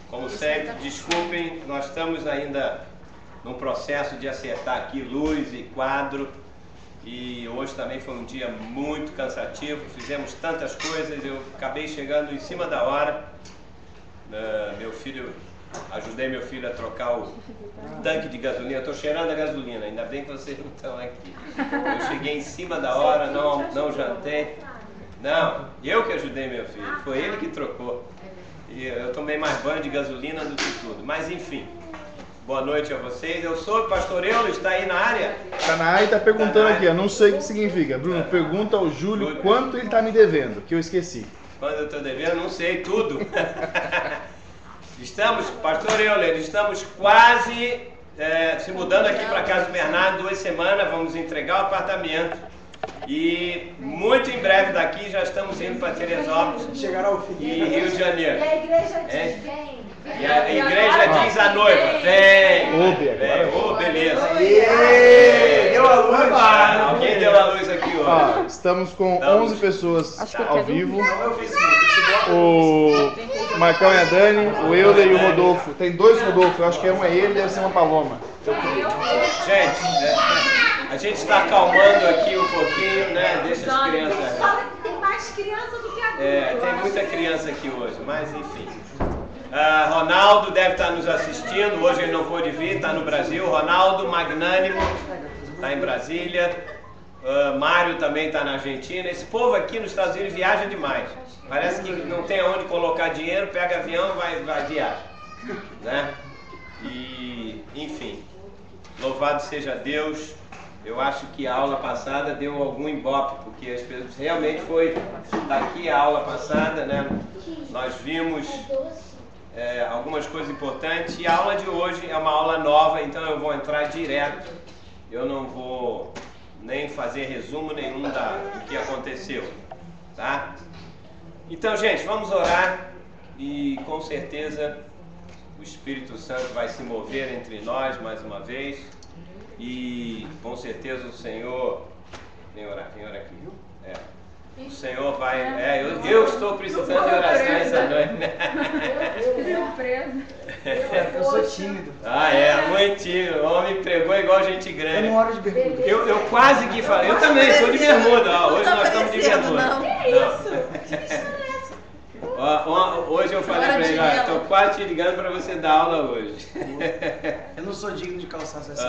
Como sempre, desculpem, nós estamos ainda num processo de acertar aqui luz e quadro. E hoje também foi um dia muito cansativo, fizemos tantas coisas, eu acabei chegando em cima da hora. Ajudei meu filho a trocar o tanque de gasolina. Eu estou cheirando a gasolina, ainda bem que vocês não estão aqui. Eu cheguei em cima da hora, não jantei. Não, eu que ajudei meu filho, foi ele que trocou. E eu tomei mais banho de gasolina do que tudo. Mas enfim, boa noite a vocês. Eu sou o pastor Euler, está aí na área? Está na área e está perguntando aqui, eu não sei o que significa. Bruno, pergunta ao Júlio quanto ele está me devendo, que eu esqueci. Quando eu estou devendo, não sei tudo. Pastor Euler, estamos quase se mudando aqui para casa do Bernardo, 2 semanas, vamos entregar o apartamento. E muito em breve daqui já estamos indo para Teresópolis e Rio de Janeiro. E a igreja diz vem. E a igreja diz a noiva, vem. Beleza. Deu a luz. Alguém deu a luz aqui hoje. Estamos com 11 pessoas ao vivo. O Marcão e a Dani, o Euler e o Rodolfo. Tem 2 Rodolfo, eu acho que um é ele e deve ser uma Paloma. Gente, a gente está acalmando aqui um pouquinho, né? Deixa as crianças. Tem mais criança do que adulto. Tem muita criança aqui hoje, mas enfim. Ronaldo deve estar nos assistindo, hoje ele não pôde vir, está no Brasil. Ronaldo Magnânimo está em Brasília. Mário também está na Argentina. Esse povo aqui nos Estados Unidos viaja demais. Parece que não tem aonde colocar dinheiro, pega avião e vai viajar, né? E, enfim, louvado seja Deus. Eu acho que a aula passada deu algum ibope, porque as pessoas realmente foi daqui a aula passada, né? Nós vimos algumas coisas importantes e a aula de hoje é uma aula nova, então eu vou entrar direto. Eu não vou nem fazer resumo nenhum do que aconteceu, tá? Então, gente, vamos orar e com certeza o Espírito Santo vai se mover entre nós mais uma vez. E com certeza o Senhor... Vem orar aqui, viu? O Senhor vai... eu estou precisando de oração essa noite, né? Eu sou tímido. Muito tímido. O homem pregou igual gente grande. Eu não oro de bermuda. Eu quase que falei. Eu também sou de bermuda. Hoje nós estamos de bermuda. Hoje eu falei pra ele, estou quase te ligando para você dar aula hoje. Eu não sou digno de calçar essa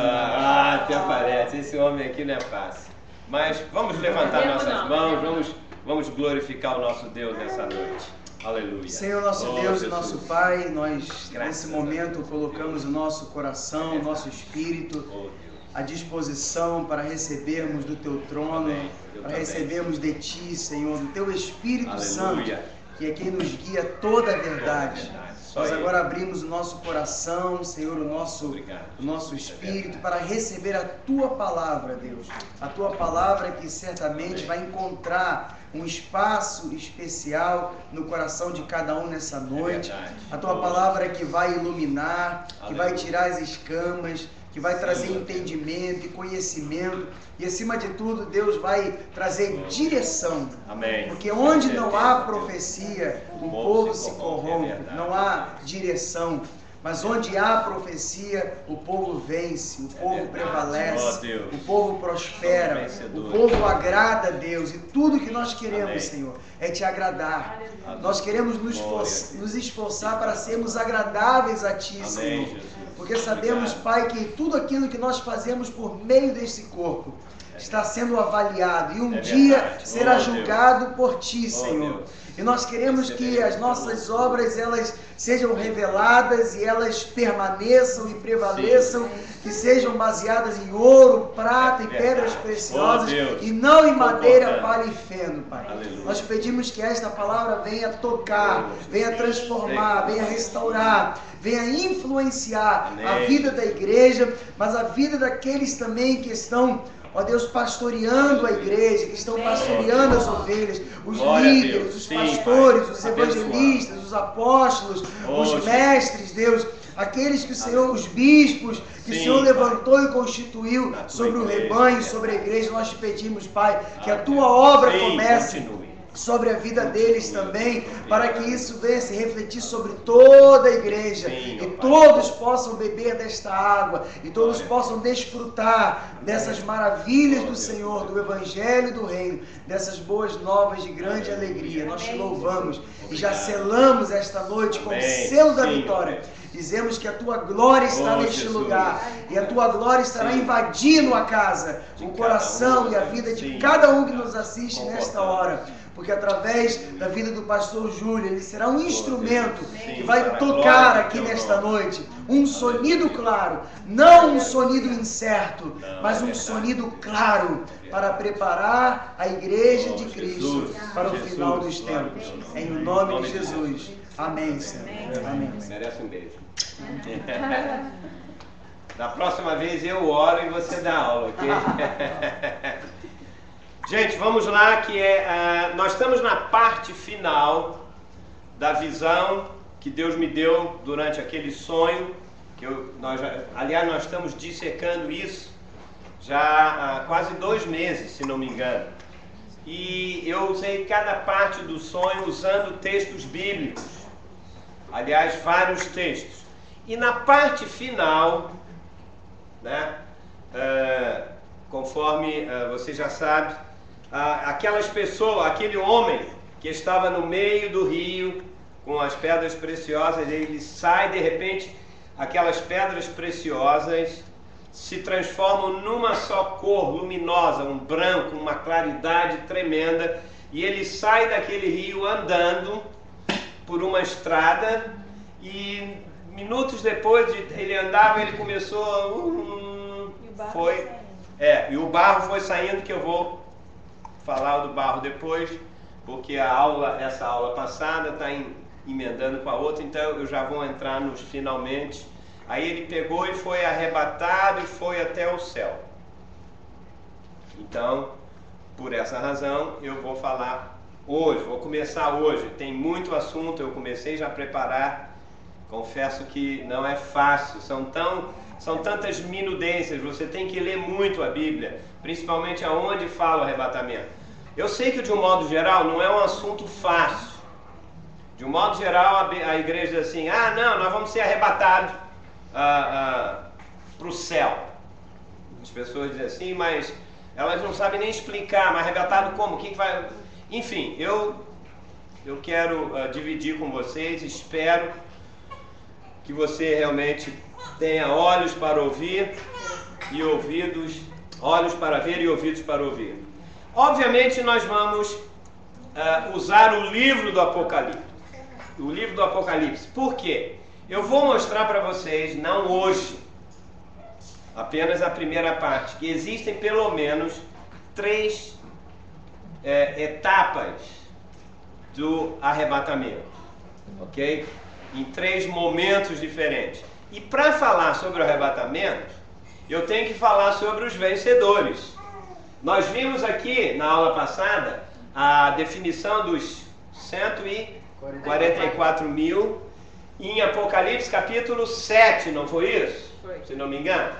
até parece, esse homem aqui não é fácil. Mas vamos levantar nossas mãos, vamos glorificar o nosso Deus nessa noite. Aleluia. Senhor, nosso Deus e nosso Pai, nós nesse momento colocamos o nosso coração, o nosso espírito à disposição para recebermos do Teu trono, para recebermos de Ti, Senhor, do Teu Espírito Santo, que é quem nos guia toda a verdade. Nós agora abrimos o nosso coração, Senhor, o nosso espírito para receber a Tua palavra, Deus. A Tua palavra que certamente vai encontrar um espaço especial no coração de cada um nessa noite. A Tua palavra que vai iluminar, que vai tirar as escamas, que vai trazer entendimento e conhecimento. E acima de tudo, Deus vai trazer direção. Amém. Porque onde não há profecia, o povo se corrompe, não há direção. Mas onde há profecia, o povo vence, o povo prevalece, o povo prospera, o povo agrada a Deus. E tudo que nós queremos, Senhor, é Te agradar. Nós queremos nos esforçar para sermos agradáveis a Ti, Senhor. Porque sabemos, Pai, que tudo aquilo que nós fazemos por meio desse corpo está sendo avaliado e um dia será julgado por Ti, Senhor. E nós queremos que as nossas obras, elas sejam reveladas e elas permaneçam e prevaleçam, que sejam baseadas em ouro, prata e pedras preciosas e não em madeira, palha e feno, Pai. Nós pedimos que esta palavra venha tocar, venha transformar, venha restaurar, venha influenciar a vida da igreja, mas a vida daqueles também que estão, ó Deus, pastoreando a igreja, que estão pastoreando as ovelhas, os líderes, os pastores, os evangelistas, os apóstolos, os mestres, Deus, aqueles que o Senhor, os bispos, que o Senhor levantou e constituiu sobre o rebanho, sobre a igreja. Nós te pedimos, Pai, que a Tua obra comece sobre a vida deles também, para que isso venha se refletir sobre toda a igreja, e todos possam beber desta água, e todos possam desfrutar dessas maravilhas do Senhor, do Evangelho e do Reino, dessas boas novas de grande alegria. Nós te louvamos e já selamos esta noite com o selo da vitória. Dizemos que a tua glória está neste lugar, e a tua glória estará invadindo a casa, o coração e a vida de cada um que nos assiste nesta hora. Porque através da vida do pastor Júlio, ele será um instrumento que vai tocar aqui nesta noite um sonido claro, não um sonido incerto, mas um sonido claro para preparar a igreja de Cristo para o final dos tempos. Em nome de Jesus. Amém, Senhor. Amém. Merece um beijo. Da próxima vez eu oro e você dá aula, ok? Gente, vamos lá, que nós estamos na parte final da visão que Deus me deu durante aquele sonho, que nós estamos dissecando isso já há quase 2 meses, se não me engano. E eu usei cada parte do sonho usando textos bíblicos, aliás, vários textos. E na parte final, né, conforme você já sabe, aquelas pessoas, aquele homem que estava no meio do rio com as pedras preciosas, ele sai, de repente, aquelas pedras preciosas se transformam numa só cor luminosa, um branco, uma claridade tremenda, e ele sai daquele rio andando por uma estrada, e minutos depois de ele andava, ele começou e o barro foi saindo, que eu vou falar do barro depois, porque essa aula passada está emendando com a outra, então eu já vou entrar nos finalmente. Aí ele pegou e foi arrebatado e foi até o céu. Então, por essa razão, eu vou falar hoje, vou começar hoje. Tem muito assunto, eu comecei já a preparar. Confesso que não é fácil, são tantas minudências, você tem que ler muito a Bíblia, principalmente aonde fala o arrebatamento. Eu sei que de um modo geral não é um assunto fácil. De um modo geral a igreja diz assim, não, nós vamos ser arrebatados para o céu. As pessoas dizem assim, mas elas não sabem nem explicar, mas arrebatado como? O que vai... Enfim, eu quero dividir com vocês, espero que você realmente tenha olhos para ouvir e olhos para ver e ouvidos para ouvir. Obviamente nós vamos usar o livro do Apocalipse. O livro do Apocalipse. Por quê? Eu vou mostrar para vocês, não hoje, apenas a primeira parte, que existem pelo menos 3 etapas do arrebatamento, ok? Em 3 momentos diferentes. E para falar sobre o arrebatamento, eu tenho que falar sobre os vencedores. Nós vimos aqui, na aula passada, a definição dos 144 mil em Apocalipse capítulo 7, não foi isso? Foi. Se não me engano.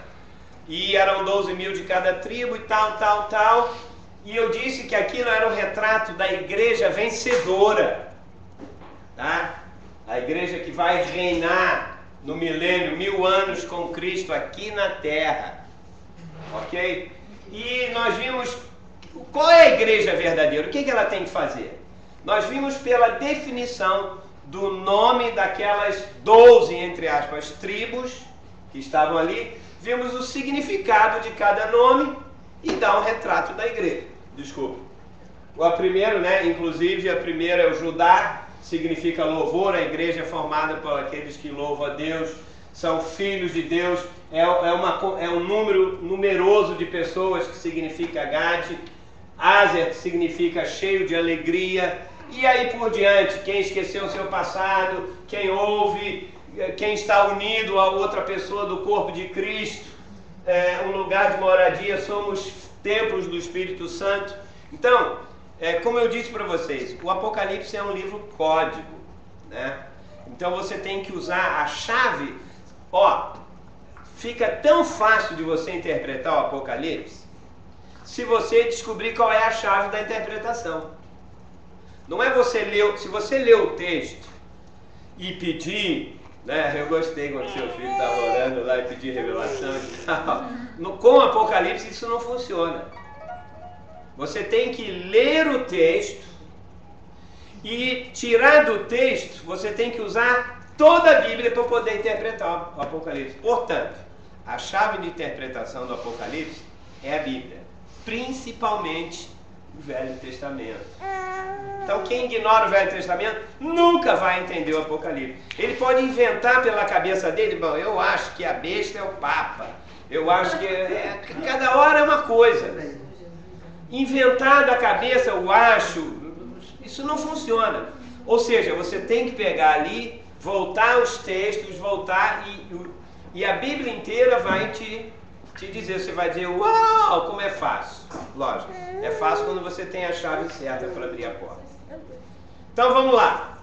E eram 12 mil de cada tribo e tal. E eu disse que aquilo era um retrato da igreja vencedora, tá? A igreja que vai reinar no milênio, 1000 anos com Cristo aqui na terra, ok? E nós vimos qual é a igreja verdadeira, o que ela tem que fazer. Nós vimos pela definição do nome daquelas 12, entre aspas, tribos que estavam ali, vimos o significado de cada nome e dá um retrato da igreja. Desculpa. O primeiro, né, inclusive a primeira é o Judá, significa louvor, a igreja é formada por aqueles que louvam a Deus, são filhos de Deus, é um número numeroso de pessoas que significa Gad, Aser, que significa cheio de alegria, e aí por diante, quem esqueceu o seu passado, quem ouve, quem está unido a outra pessoa do corpo de Cristo, um lugar de moradia, somos templos do Espírito Santo. Então, como eu disse para vocês, o Apocalipse é um livro código, né? Então você tem que usar a chave. Fica tão fácil de você interpretar o Apocalipse se você descobrir qual é a chave da interpretação. Não é você ler, se você ler o texto e pedir, né? Eu gostei quando seu filho estava orando lá e pedir revelação e tal. Com o Apocalipse isso não funciona. Você tem que ler o texto e tirar do texto, você tem que usar toda a Bíblia para poder interpretar o Apocalipse. Portanto, a chave de interpretação do Apocalipse é a Bíblia, principalmente o Velho Testamento. Então quem ignora o Velho Testamento nunca vai entender o Apocalipse. Ele pode inventar pela cabeça dele, bom, eu acho que a besta é o Papa, eu acho que cada hora é uma coisa. Inventar da cabeça o acho, isso não funciona. Ou seja, você tem que pegar ali, voltar aos textos, voltar e a Bíblia inteira vai te dizer, você vai dizer, uau, como é fácil. Lógico, é fácil quando você tem a chave certa para abrir a porta. Então vamos lá.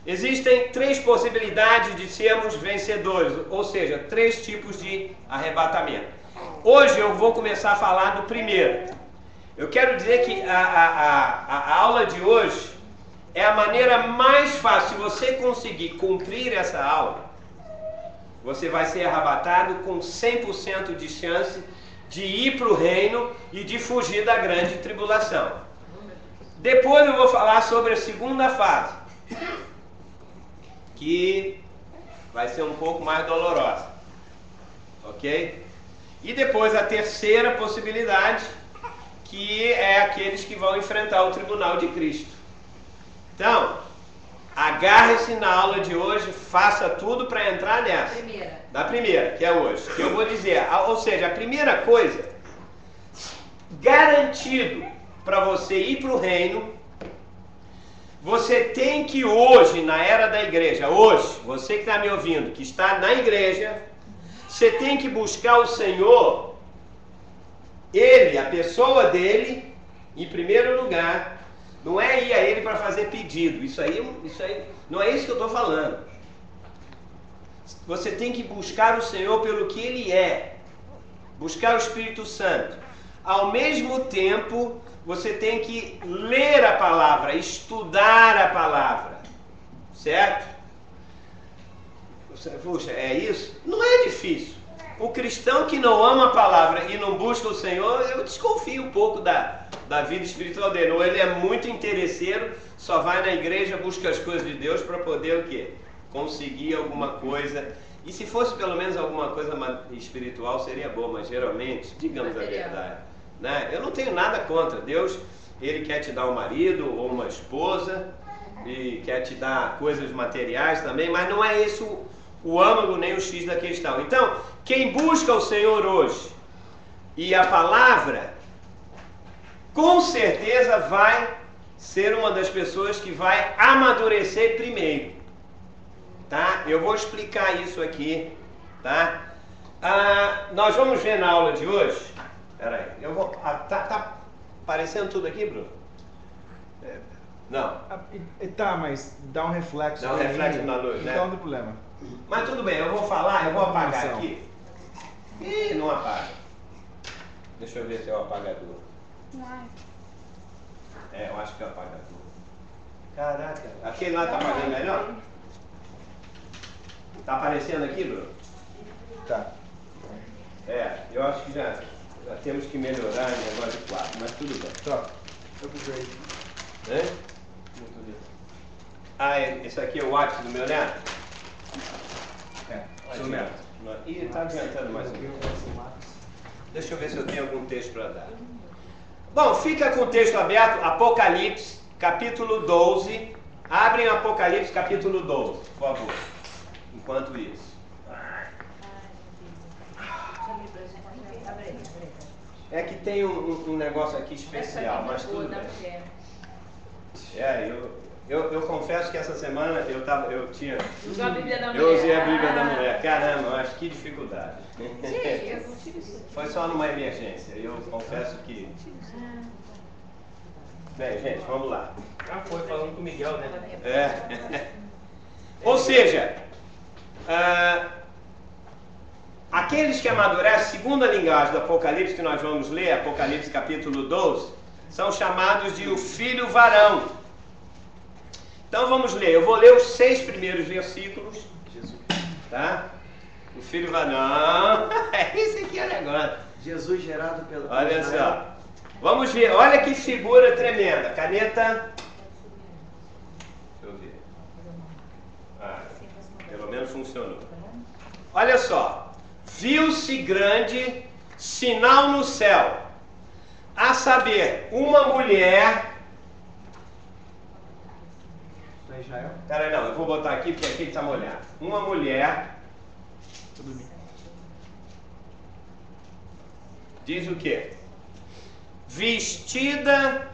Existem 3 possibilidades de sermos vencedores, ou seja, 3 tipos de arrebatamento. Hoje eu vou começar a falar do primeiro. Eu quero dizer que a aula de hoje é a maneira mais fácil. Se você conseguir cumprir essa aula, você vai ser arrebatado com 100% de chance de ir para o reino e de fugir da grande tribulação. Depois eu vou falar sobre a segunda fase, que vai ser um pouco mais dolorosa, ok? E depois a terceira possibilidade, que é aqueles que vão enfrentar o tribunal de Cristo. Então, agarre-se na aula de hoje, faça tudo para entrar nessa. Da primeira, que é hoje. Que eu vou dizer, ou seja, a primeira coisa, garantido para você ir para o reino, você tem que hoje, na era da igreja, hoje, você que está me ouvindo, que está na igreja, você tem que buscar o Senhor, Ele, a pessoa dele, em primeiro lugar. Não é ir a Ele para fazer pedido, isso aí, não é isso que eu estou falando. Você tem que buscar o Senhor pelo que Ele é, buscar o Espírito Santo. Ao mesmo tempo, você tem que ler a palavra, estudar a palavra, certo? Puxa, é isso? Não é difícil. O cristão que não ama a palavra e não busca o Senhor, eu desconfio um pouco da vida espiritual dele. Ou ele é muito interesseiro, só vai na igreja, busca as coisas de Deus para poder o quê? Conseguir alguma coisa. E se fosse pelo menos alguma coisa espiritual, seria bom, mas geralmente, digamos a verdade, né? Eu não tenho nada contra. Deus, Ele quer te dar um marido ou uma esposa, e quer te dar coisas materiais também, mas não é esse o âmago nem o X da questão. Então, quem busca o Senhor hoje e a palavra, com certeza vai ser uma das pessoas que vai amadurecer primeiro, tá? Eu vou explicar isso aqui, tá? Nós vamos ver na aula de hoje. Peraí, eu vou. Tá aparecendo tudo aqui, Bruno? Não. Tá, mas dá um reflexo. Dá um reflexo na luz, né? Então não tem problema. Mas tudo bem, eu vou falar, eu vou apagar aqui. Ih, não apaga. Deixa eu ver se é o apagador. Eu acho que é o apagador. Caraca, aquele lá tá apagando melhor? Tá aparecendo aqui, Bruno? Tá. Eu acho que já temos que melhorar o negócio de 4, mas tudo bem. Troca. Esse aqui é o WhatsApp do meu neto? Seu neto. Ih, tá adiantando mais um pouco. Deixa eu ver se eu tenho algum texto para dar. Bom, fica com o texto aberto, Apocalipse, capítulo 12. Abrem Apocalipse, capítulo 12, por favor. Enquanto isso. É que tem um negócio aqui especial, mas tudo bem. Eu confesso que essa semana eu tinha. Usou a Bíblia da mulher. Eu usei a Bíblia da mulher. Caramba, mas que dificuldade. Foi só numa emergência. Eu confesso que. Bem, gente, vamos lá. Foi falando com o Miguel, né? Ou seja, aqueles que amadurecem, segundo a linguagem do Apocalipse que nós vamos ler, Apocalipse capítulo 12, são chamados de o filho varão. Então vamos ler. Eu vou ler os 6 primeiros versículos. Tá? O filho vai... Não, esse aqui é o negócio. Jesus gerado pelo... Olha só. Vamos ver. Olha que figura tremenda. Caneta... Deixa eu ver. Pelo menos funcionou. Olha só. Viu-se grande sinal no céu, a saber, uma mulher... Peraí, não, eu vou botar aqui porque aqui está molhado. Uma mulher... Diz o quê? Vestida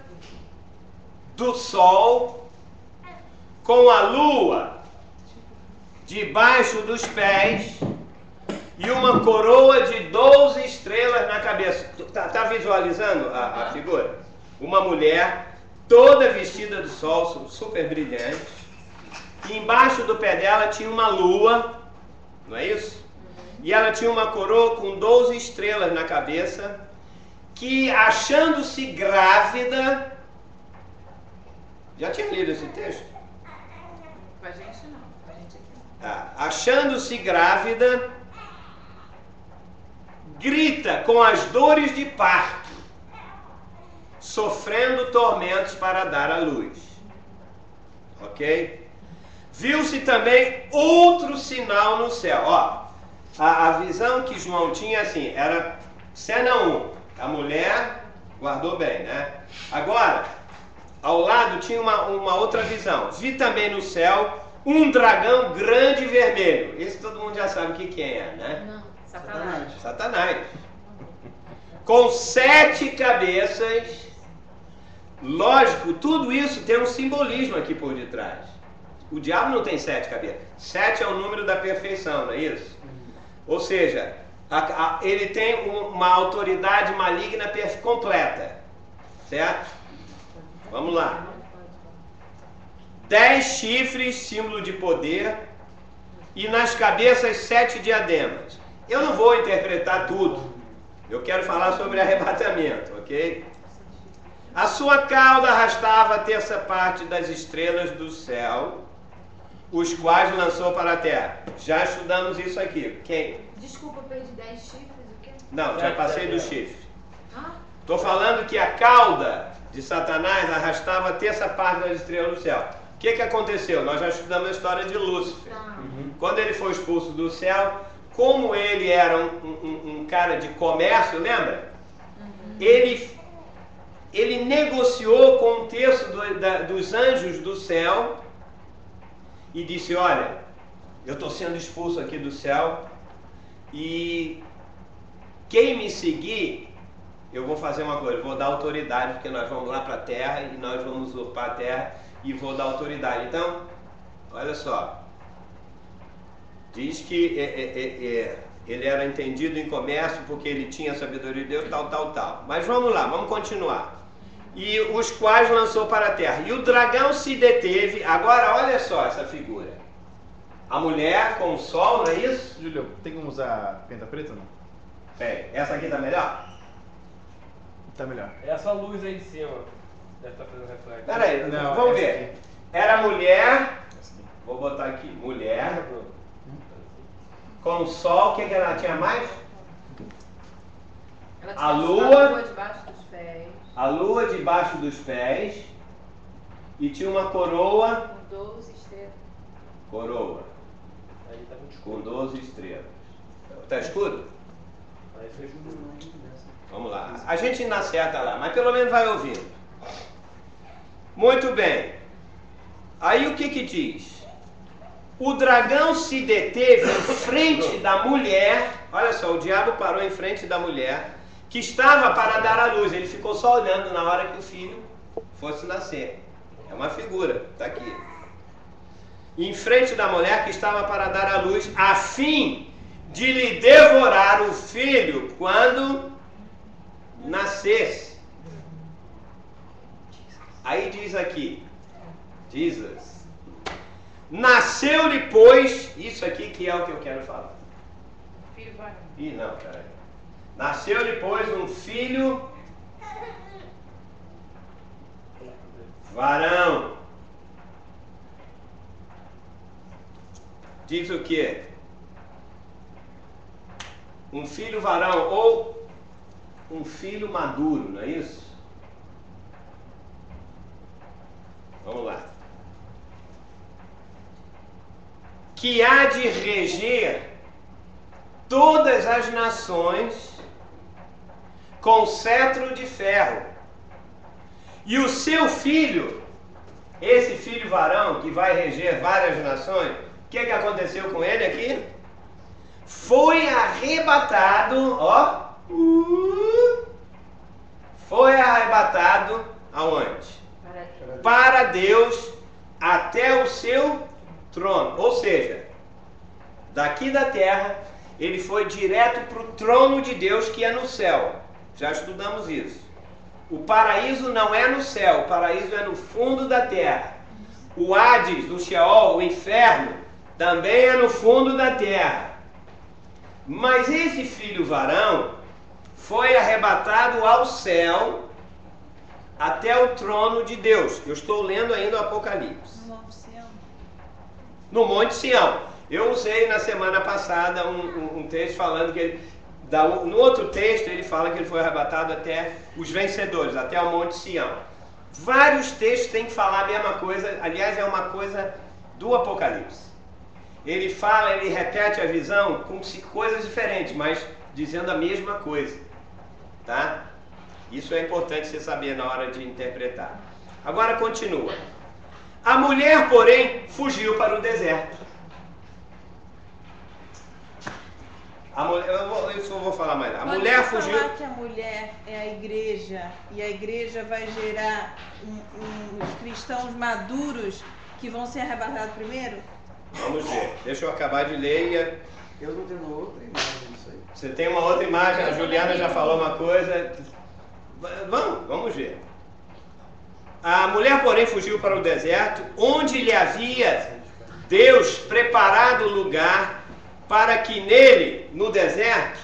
do sol, com a lua debaixo dos pés e uma coroa de 12 estrelas na cabeça. Tá visualizando a figura? Uma mulher toda vestida do sol, super brilhante. E embaixo do pé dela tinha uma lua, não é isso? E ela tinha uma coroa com 12 estrelas na cabeça, que achando-se grávida... Já tinha lido esse texto? Com a gente não, com a gente aqui. Achando-se grávida, grita com as dores de parto, sofrendo tormentos para dar à luz. Ok? Viu-se também outro sinal no céu. Ó, a visão que João tinha assim, era cena 1. A mulher guardou bem, né? Agora, ao lado tinha uma outra visão. Vi também no céu um dragão grande e vermelho. Esse todo mundo já sabe quem é, né? Não, Satanás. Satanás. Com 7 cabeças. Lógico, tudo isso tem um simbolismo aqui por detrás. O diabo não tem 7 cabeças. 7 é o número da perfeição, não é isso? Ou seja, ele tem uma autoridade maligna completa. Certo? Vamos lá. 10 chifres, símbolo de poder, e nas cabeças 7 diademas. Eu não vou interpretar tudo. Eu quero falar sobre arrebatamento, ok? A sua cauda arrastava a terça parte das estrelas do céu, os quais lançou para a terra. Já estudamos isso aqui. Quem? Desculpa, eu perdi 10 chifres, o quê? Não, já passei do chifre. Ah? Estou falando que a cauda de Satanás arrastava a terça parte das estrelas do céu. O que aconteceu? Nós já estudamos a história de Lúcifer. Tá. Quando ele foi expulso do céu, como ele era um cara de comércio, lembra? Ele negociou com um terço dos anjos do céu e disse, olha, eu estou sendo expulso aqui do céu e quem me seguir, eu vou fazer uma coisa, vou dar autoridade, porque nós vamos lá para a terra e nós vamos usurpar a terra e vou dar autoridade. Então, olha só, diz que ele era entendido em comércio porque ele tinha sabedoria de Deus, tal. Mas vamos lá, vamos continuar. E os quais lançou para a terra. E o dragão se deteve. Agora, olha só essa figura. A mulher com o sol, não é isso? Júlio, tem como usar penta preta ou não? Essa aqui tá melhor? Tá melhor. Essa luz aí de cima deve estar fazendo reflexo. Peraí, Não, vamos essa ver. aqui. Era mulher. Vou botar aqui. Mulher com o sol. O que ela tinha mais? Ela A tinha lua. debaixo dos pés. A lua debaixo dos pés. E tinha uma coroa. Com 12 estrelas. Coroa. Aí tá muito escuro. Com 12 estrelas. Tá escuro? Aí vejo muito. Vamos lá. A gente ainda acerta lá, mas pelo menos vai ouvindo. Muito bem. Aí o que diz? O dragão se deteve em frente da mulher. Olha só, o diabo parou em frente da mulher que estava para dar à luz. Ele ficou só olhando na hora que o filho fosse nascer. É uma figura, está aqui. Em frente da mulher que estava para dar à luz, a fim de lhe devorar o filho quando nascesse. Aí diz aqui, Jesus. Nasceu-lhe, pois, isso aqui que é o que eu quero falar. Filho varão. Ih, não, peraí. Nasceu-lhe, pois, um filho varão. diz o quê? Um filho varão ou um filho maduro, não é isso? Vamos lá. Que há de reger todas as nações com cetro de ferro. E o seu filho, esse filho varão que vai reger várias nações, o que aconteceu com ele aqui? Foi arrebatado, ó. Foi arrebatado aonde? Para Deus, até o seu trono. Ou seja, daqui da terra, ele foi direto para o trono de Deus que é no céu. Já estudamos isso. O paraíso não é no céu, o paraíso é no fundo da terra. O Hades, o Sheol, o inferno, também é no fundo da terra. Mas esse filho varão foi arrebatado ao céu até o trono de Deus. Eu estou lendo ainda o Apocalipse. No Monte Sião. No Monte Sião. Eu usei na semana passada um texto falando que ele, no outro texto ele fala que ele foi arrebatado até os vencedores, até o Monte Sião. Vários textos têm que falar a mesma coisa, aliás é uma coisa do Apocalipse. Ele fala, ele repete a visão com coisas diferentes, mas dizendo a mesma coisa, tá? Isso é importante você saber na hora de interpretar. Agora continua. A mulher, porém, fugiu para o deserto. A mulher, eu só vou falar mais. A mulher fugiu. Falar que a mulher é a igreja e a igreja vai gerar uns cristãos maduros que vão ser arrebatados primeiro? Vamos ver. Deixa eu acabar de ler. Eu não tenho outra imagem disso aí. Você tem uma outra imagem, a Juliana já falou uma coisa. Vamos ver. A mulher, porém, fugiu para o deserto, onde lhe havia Deus preparado lugar para que nele, no deserto,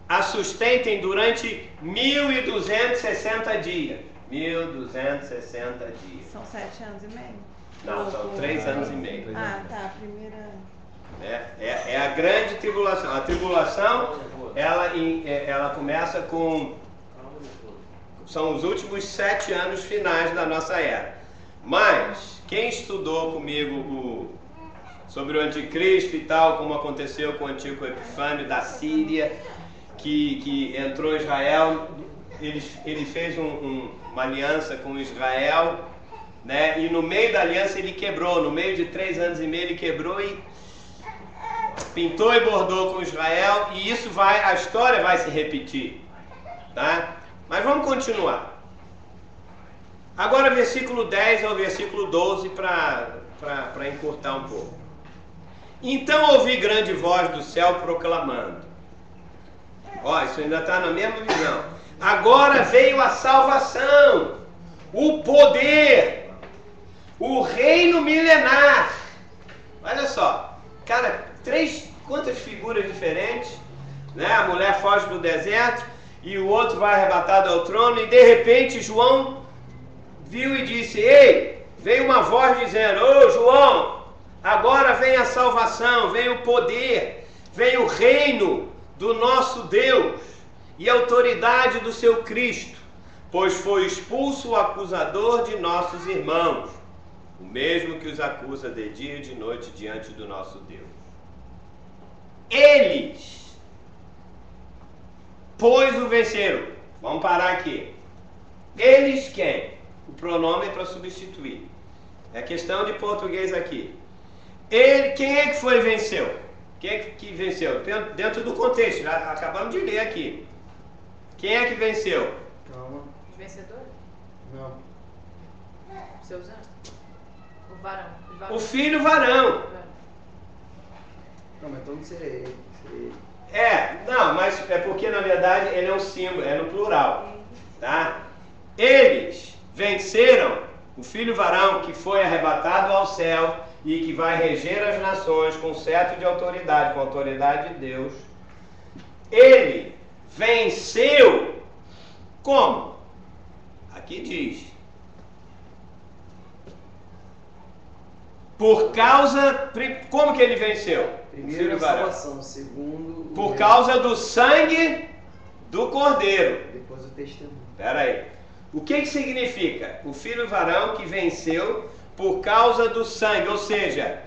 a sustentem durante 1260 dias. 1260 dias. São 7 anos e meio? Não, são 3 anos e meio. Ah, tá. Primeira... É a grande tribulação. A tribulação, ela começa com... São os últimos 7 anos finais da nossa era. Mas, quem estudou comigo sobre o anticristo e tal, como aconteceu com o Antíoco Epifânio da Síria, que entrou em Israel, ele fez uma aliança com Israel, né? E no meio da aliança ele quebrou, no meio de 3 anos e meio ele quebrou e pintou e bordou com Israel, e isso a história vai se repetir, tá? Mas vamos continuar. Agora versículo 10 ao versículo 12 para encurtar um pouco. Então ouvi grande voz do céu proclamando. Ó, isso ainda está na mesma visão. Agora veio a salvação, o poder, o reino milenar. Olha só, cara, quantas figuras diferentes, né? A mulher foge do deserto e o outro vai arrebatado ao trono, e de repente João viu e disse: ei, veio uma voz dizendo: ô João, agora vem a salvação, vem o poder, vem o reino do nosso Deus e a autoridade do seu Cristo, pois foi expulso o acusador de nossos irmãos, o mesmo que os acusa de dia e de noite diante do nosso Deus. Eles, pois o venceram. Vamos parar aqui. Eles quem? O pronome é para substituir. É questão de português aqui. Quem é que foi e venceu? Quem é que venceu? Dentro do contexto, já acabamos de ler aqui. Quem é que venceu? Calma. Os vencedores? Não. Seus anjos? O varão. O filho varão. Não, mas então não seria ele. Não, mas é porque na verdade ele é um símbolo, é no plural, tá? Eles venceram o filho varão que foi arrebatado ao céu e que vai reger as nações com cetro de autoridade, com a autoridade de Deus. Ele venceu como? Aqui diz: Por causa... Como que ele venceu? Primeiro a salvação, segundo... Por causa do sangue do cordeiro. Depois o testemunho. Espera aí. O que significa? O filho varão que venceu por causa do sangue, ou seja,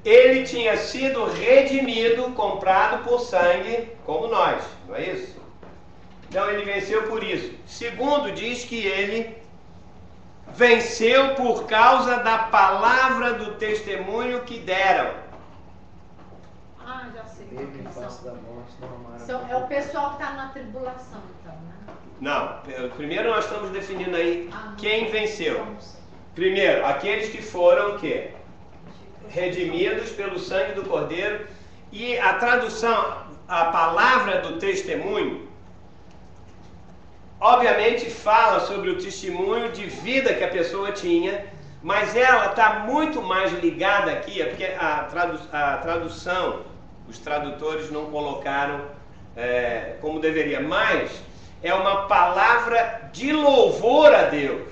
ele tinha sido redimido, comprado por sangue, como nós, não é isso? Então ele venceu por isso. Segundo, diz que ele venceu por causa da palavra do testemunho que deram. Ah, já sei. Mesmo em face da morte, não amaram. É o pessoal que está na tribulação, então, né? Não, primeiro nós estamos definindo aí quem venceu. Primeiro, aqueles que foram o quê? Redimidos pelo sangue do Cordeiro. E a tradução, a palavra do testemunho, obviamente fala sobre o testemunho de vida que a pessoa tinha, mas ela está muito mais ligada aqui, porque a tradução, os tradutores não colocaram como deveria, mas é uma palavra de louvor a Deus,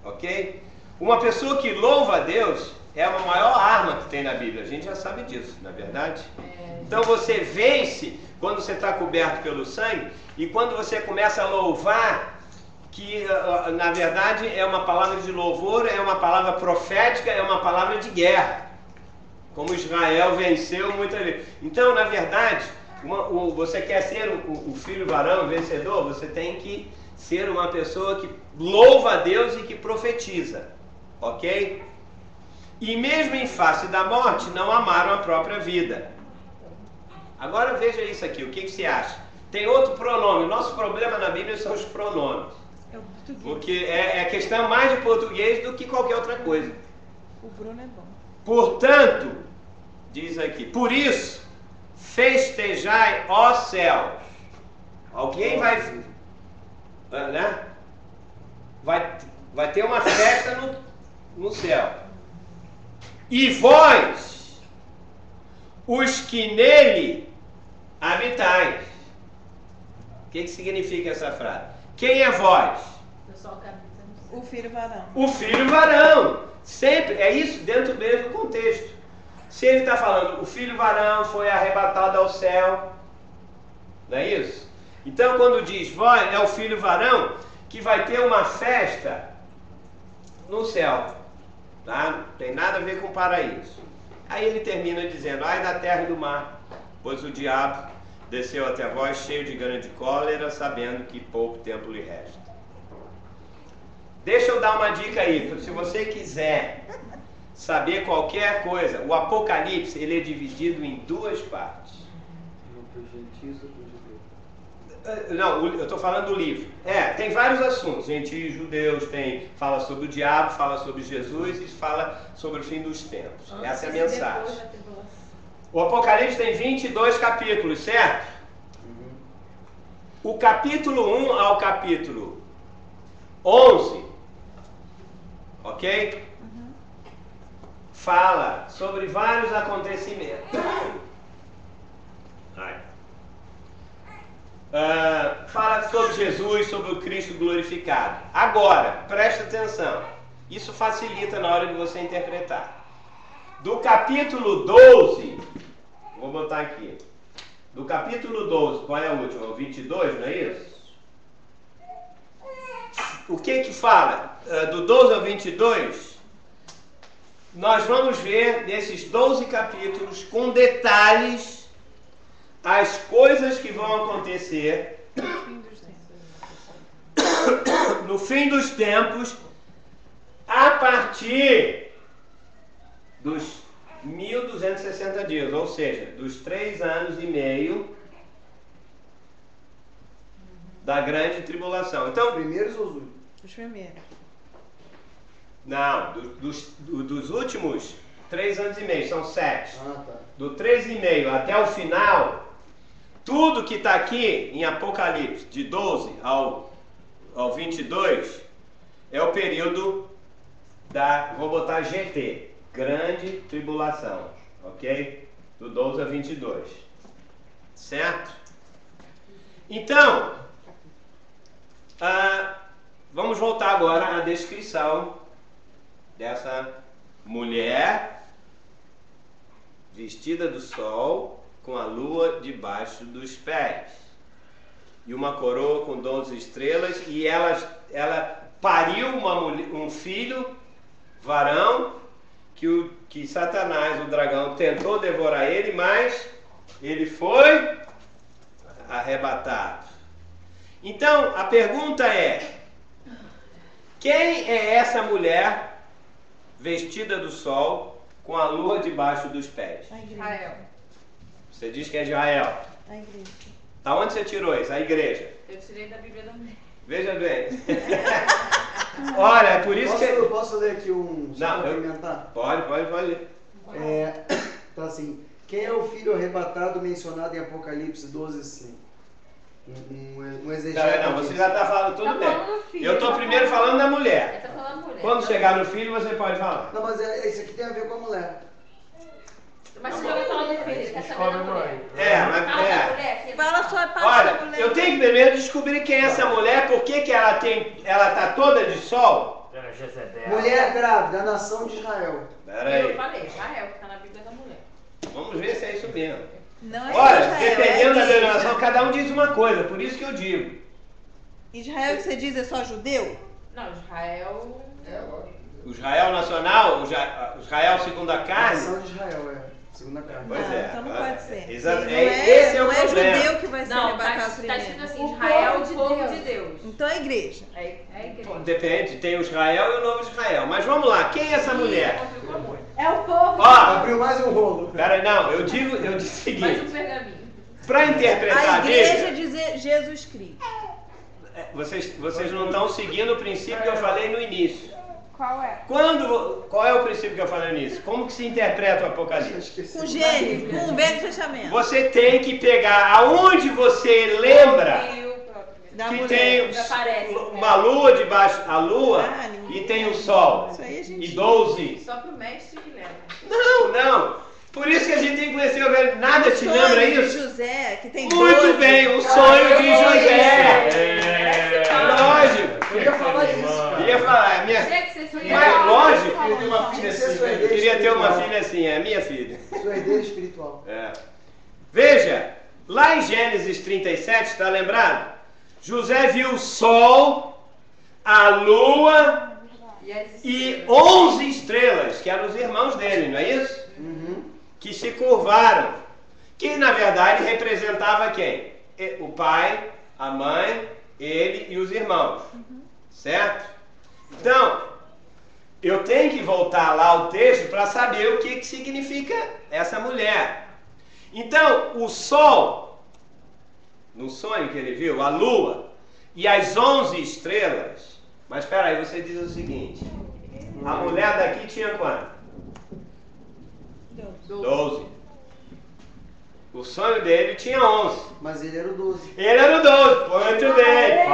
ok? Uma pessoa que louva a Deus é a maior arma que tem na Bíblia, a gente já sabe disso, não é verdade? Então você vence quando você está coberto pelo sangue, e quando você começa a louvar, que na verdade é uma palavra de louvor, é uma palavra profética, é uma palavra de guerra, como Israel venceu muitas vezes. Então, na verdade, você quer ser o filho varão vencedor, você tem que ser uma pessoa que louva a Deus e que profetiza, ok? E mesmo em face da morte, não amaram a própria vida. Agora veja isso aqui, o que você acha? Tem outro pronome. Nosso problema na Bíblia são os pronomes. É o português. Porque é questão mais de português do que qualquer outra coisa. O Bruno é bom. Portanto, diz aqui, por isso, festejai, ó céus. Alguém vai... né? Vai ter uma festa no céu. E vós, os que nele habitais. O que significa essa frase? Quem é vós? O pessoal que habita no céu. O filho varão. O filho varão. Sempre, é isso dentro do mesmo contexto. Se ele está falando, o filho varão foi arrebatado ao céu, não é isso? Então quando diz vós, é o filho varão que vai ter uma festa no céu. Tá? Não tem nada a ver com o paraíso. Aí ele termina dizendo, ai da terra e do mar, pois o diabo desceu até vós cheio de grande cólera, sabendo que pouco tempo lhe resta. Deixa eu dar uma dica aí, se você quiser saber qualquer coisa, o Apocalipse ele é dividido em duas partes. Não, eu estou falando do livro. Tem vários assuntos, gentios, judeus, fala sobre o diabo, fala sobre Jesus e fala sobre o fim dos tempos. Essa é a mensagem. O Apocalipse tem 22 capítulos, certo? O capítulo 1 ao capítulo 11, ok? Fala sobre vários acontecimentos. Fala sobre Jesus, sobre o Cristo glorificado. Agora, presta atenção. Isso facilita na hora de você interpretar. Do capítulo 12, vou botar aqui. Do capítulo 12, qual é a última? O 22, não é isso? O que fala? Do 12 ao 22, nós vamos ver nesses 12 capítulos, com detalhes, as coisas que vão acontecer no fim dos tempos, a partir dos 1260 dias, ou seja, dos 3 anos e meio da grande tribulação. Então, Primeiros ou os últimos? Os primeiros. Não, dos últimos 3 anos e meio, são 7. Ah, tá. Do 3,5 até o final, tudo que está aqui em Apocalipse, de 12 ao 22, é o período vou botar GT, Grande Tribulação, ok? Do 12 a 22, certo? Então, vamos voltar agora à descrição mulher vestida do sol, com a lua debaixo dos pés, e uma coroa com 12 estrelas, e ela pariu um filho, varão, que Satanás, o dragão, tentou devorar ele, mas ele foi arrebatado. Então, a pergunta é: quem é essa mulher vestida do sol, com a lua debaixo dos pés? Israel. Você diz que é Israel. A igreja. Da onde você tirou isso? A igreja. Eu tirei da Bíblia da Mulher. Veja bem. Olha, é por isso que... Posso ler aqui só Não, para alimentar? Pode ler. Tá assim, quem é o filho arrebatado mencionado em Apocalipse 12:5? Um exegeta. Não, você já está falando tudo Tá bem. falando do filho, Eu estou tá primeiro falando da mulher. Ele tá falando mulher. Quando chegar no filho, você pode falar. Não, mas isso aqui tem a ver com a mulher. Mas você já vai falar do filho, ele quer saber da mulher. Fala só a parte da Olha, mulher. eu tenho que primeiro descobrir quem é essa mulher, por que ela está toda de sol. Era Jezebel. Mulher grávida, a nação de Israel. Pera aí, Eu falei, Israel, que tá na Bíblia da Mulher. vamos ver se é isso mesmo. Não é Olha, Israel, dependendo da é igreja. denominação, cada um diz uma coisa, por isso que eu digo. Israel que você diz é só judeu? Não, Israel... O Israel nacional, o Israel segundo a A carne. nação de Israel, segunda carne. Pois Não, é, então não claro. pode ser. Exato, Não esse é o não é problema. judeu que vai ser Não, arrebatado tá escrito primeiro. assim, O Israel, povo o de povo Deus. de Deus. Então é igreja. É a igreja. Depende, tem o Israel e o novo Israel. Mas vamos lá, quem é essa mulher? Complicou muito. É o povo. Ó, Abriu mais um rolo. pera, não, eu disse o Mais um seguinte, pergaminho. para interpretar A a igreja Bíblia, diz Jesus Cristo. vocês não estão seguindo o princípio que eu falei no início. Qual é? Qual é o princípio que eu falei no início? Como que se interpreta o Apocalipse? Com gênero, com o velho fechamento. Você tem que pegar aonde você lembra Da que mulher. tem Já aparece, uma lua debaixo, a lua, Ah, ninguém e tem o sol. Isso aí a gente... E 12. Só pro mestre que leva. Não. Por isso que a gente tem que conhecer o velho. Nada te sonho lembra de isso? José, que tem Muito 12. bem, o sonho de José. É. Lógico. Eu ia falar isso. Ia falar, Tinha que ser sua Mas, lógico. Eu tenho uma filha assim. Eu queria ter uma filha assim, é minha filha. Sua herdeira espiritual. É. Veja, lá em Gênesis 37, está lembrado? José viu o sol, a lua e 11 estrelas, que eram os irmãos dele, não é isso? Que se curvaram. Que na verdade representava quem? O pai, a mãe, ele e os irmãos. Certo? Então, eu tenho que voltar lá ao texto para saber o que significa essa mulher. Então, o sol, no sonho que ele viu, a lua e as 11 estrelas. Mas espera aí, você diz o seguinte: a mulher daqui tinha quanto? 12. O sonho dele tinha 11. Mas ele era o 12. Ele era o 12. Muito bem.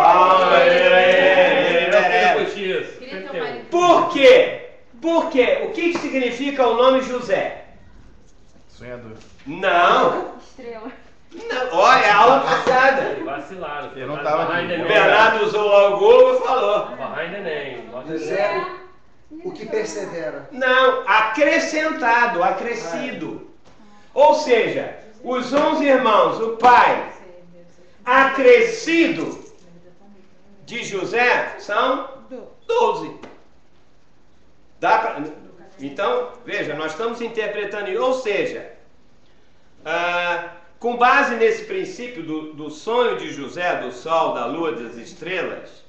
Queria ter um marido. Por quê? Por quê? O que significa o nome José? Sonhador. Não. Estrela. Não. Olha, é aula passada. Vacilaram. Eu não tava aqui. O Bernardo usou lá o Google e falou. Behind the name. José, o que persevera. Não, acrescentado, acrescido. Ou seja, os 11 irmãos, o pai acrescido de José são 12. Dá pra... Então, veja, nós estamos interpretando isso. Ou seja, com base nesse princípio do sonho de José, do sol, da lua, das estrelas,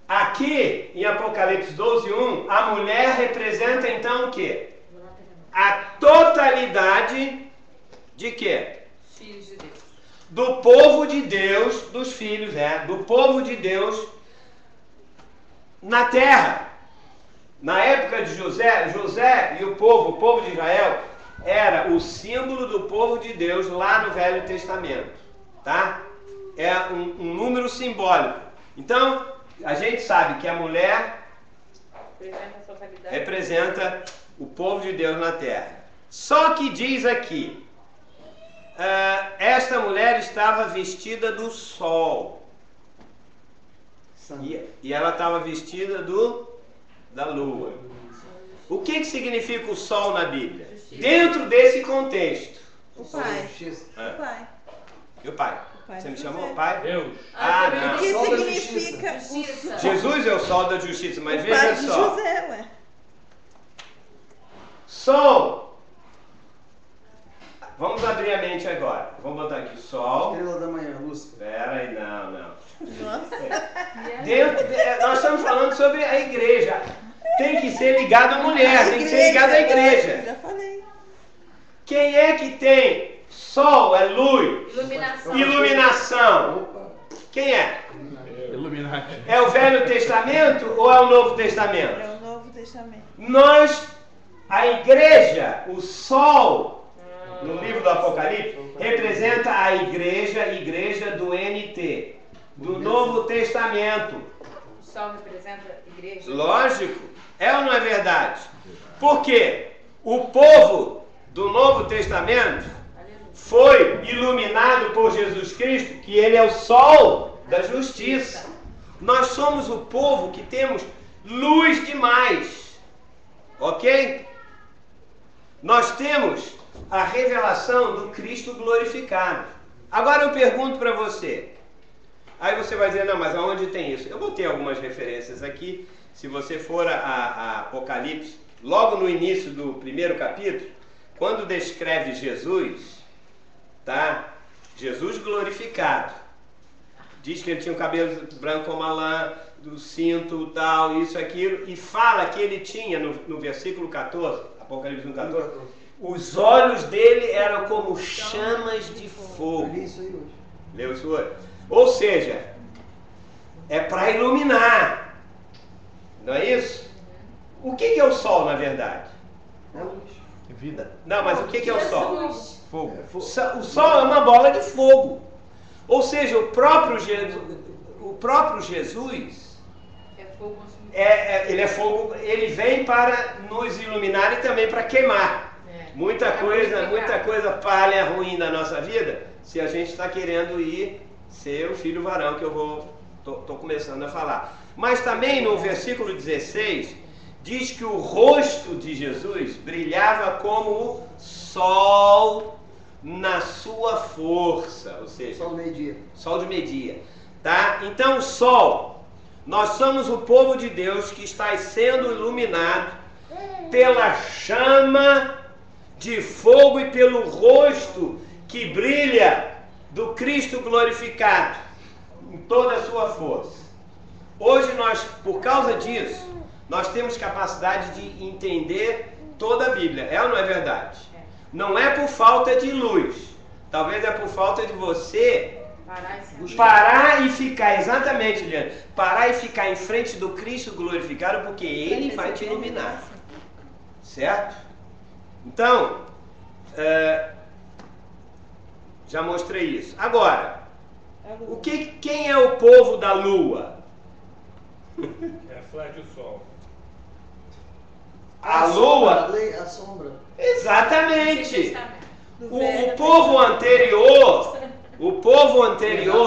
aqui em Apocalipse 12:1, a mulher representa então o quê? A totalidade de quê? Filhos de Deus. Do povo de Deus, dos filhos, do povo de Deus na terra. Na época de José e o povo de Israel, era o símbolo do povo de Deus lá no Velho Testamento, tá? É um número simbólico. Então, a gente sabe que a mulher representa o povo de Deus na terra. Só que diz aqui, esta mulher estava vestida do sol. E ela estava vestida da lua. O que significa o sol na Bíblia? Dentro desse contexto. O Pai. Ah. O Pai. E o Pai? Pai Você me de chamou José. Pai? Deus. Ah, O não. que Sol da significa Justiça. Jesus é o sol da justiça, mas o Pai veja de só. José, ué. Sol. Vamos abrir a mente agora. Vamos botar aqui sol. Estrela da manhã, Lúcifer. Pera aí, não. Nossa. Nós estamos falando sobre a igreja. Tem que ser ligado à mulher, tem que ser ligado à igreja. Já falei. Quem é que tem sol, é luz, Iluminação. iluminação? Opa. Quem é? Illuminati. É o Velho Testamento ou é o Novo Testamento? É o Novo Testamento. Nós, a igreja, o sol, no livro do Apocalipse, representa a igreja do NT, do Novo Testamento. O sol representa a igreja. Lógico, é ou não é verdade? Por quê? O povo do Novo Testamento foi iluminado por Jesus Cristo, que ele é o sol da justiça. Nós somos o povo que temos luz demais. Ok? Nós temos a revelação do Cristo glorificado. Agora eu pergunto para você. Aí você vai dizer, não, mas aonde tem isso? Eu botei algumas referências aqui. Se você for a Apocalipse, logo no início do primeiro capítulo, quando descreve Jesus, tá? Jesus glorificado. Diz que ele tinha o cabelo branco como a lã, do cinto, tal, isso, aquilo, e fala que ele tinha, no versículo 14, Apocalipse 1,14, os olhos dele eram como chamas de fogo. Eu li isso aí hoje. Leu isso hoje? Ou seja, é para iluminar. Não é isso? O que é o sol, na verdade? É luz. Vida. Não, mas o que é o sol? Jesus. Fogo. O sol é uma bola de fogo. Ou seja, o próprio Jesus É fogo consumido. ele é fogo, ele vem para nos iluminar e também para queimar. É. Muita coisa palha ruim na nossa vida, se a gente está querendo ir ser o filho varão, que eu tô começando a falar. Mas também no versículo 16, diz que o rosto de Jesus brilhava como o sol na sua força, ou seja, Só no meio-dia. sol de meio-dia, tá? Então, sol, nós somos o povo de Deus que está sendo iluminado pela chama de fogo e pelo rosto que brilha do Cristo glorificado em toda a sua força. Hoje nós, por causa disso, nós temos capacidade de entender toda a Bíblia. É ou não é verdade? Não é por falta de luz. Talvez é por falta de você parar e ficar, exatamente, Liana, parar e ficar em frente do Cristo glorificado, porque Ele vai te iluminar. Certo? Então, já mostrei isso. Agora, quem é o povo da lua? Reflete o sol. A lua? A sombra. Exatamente. O povo anterior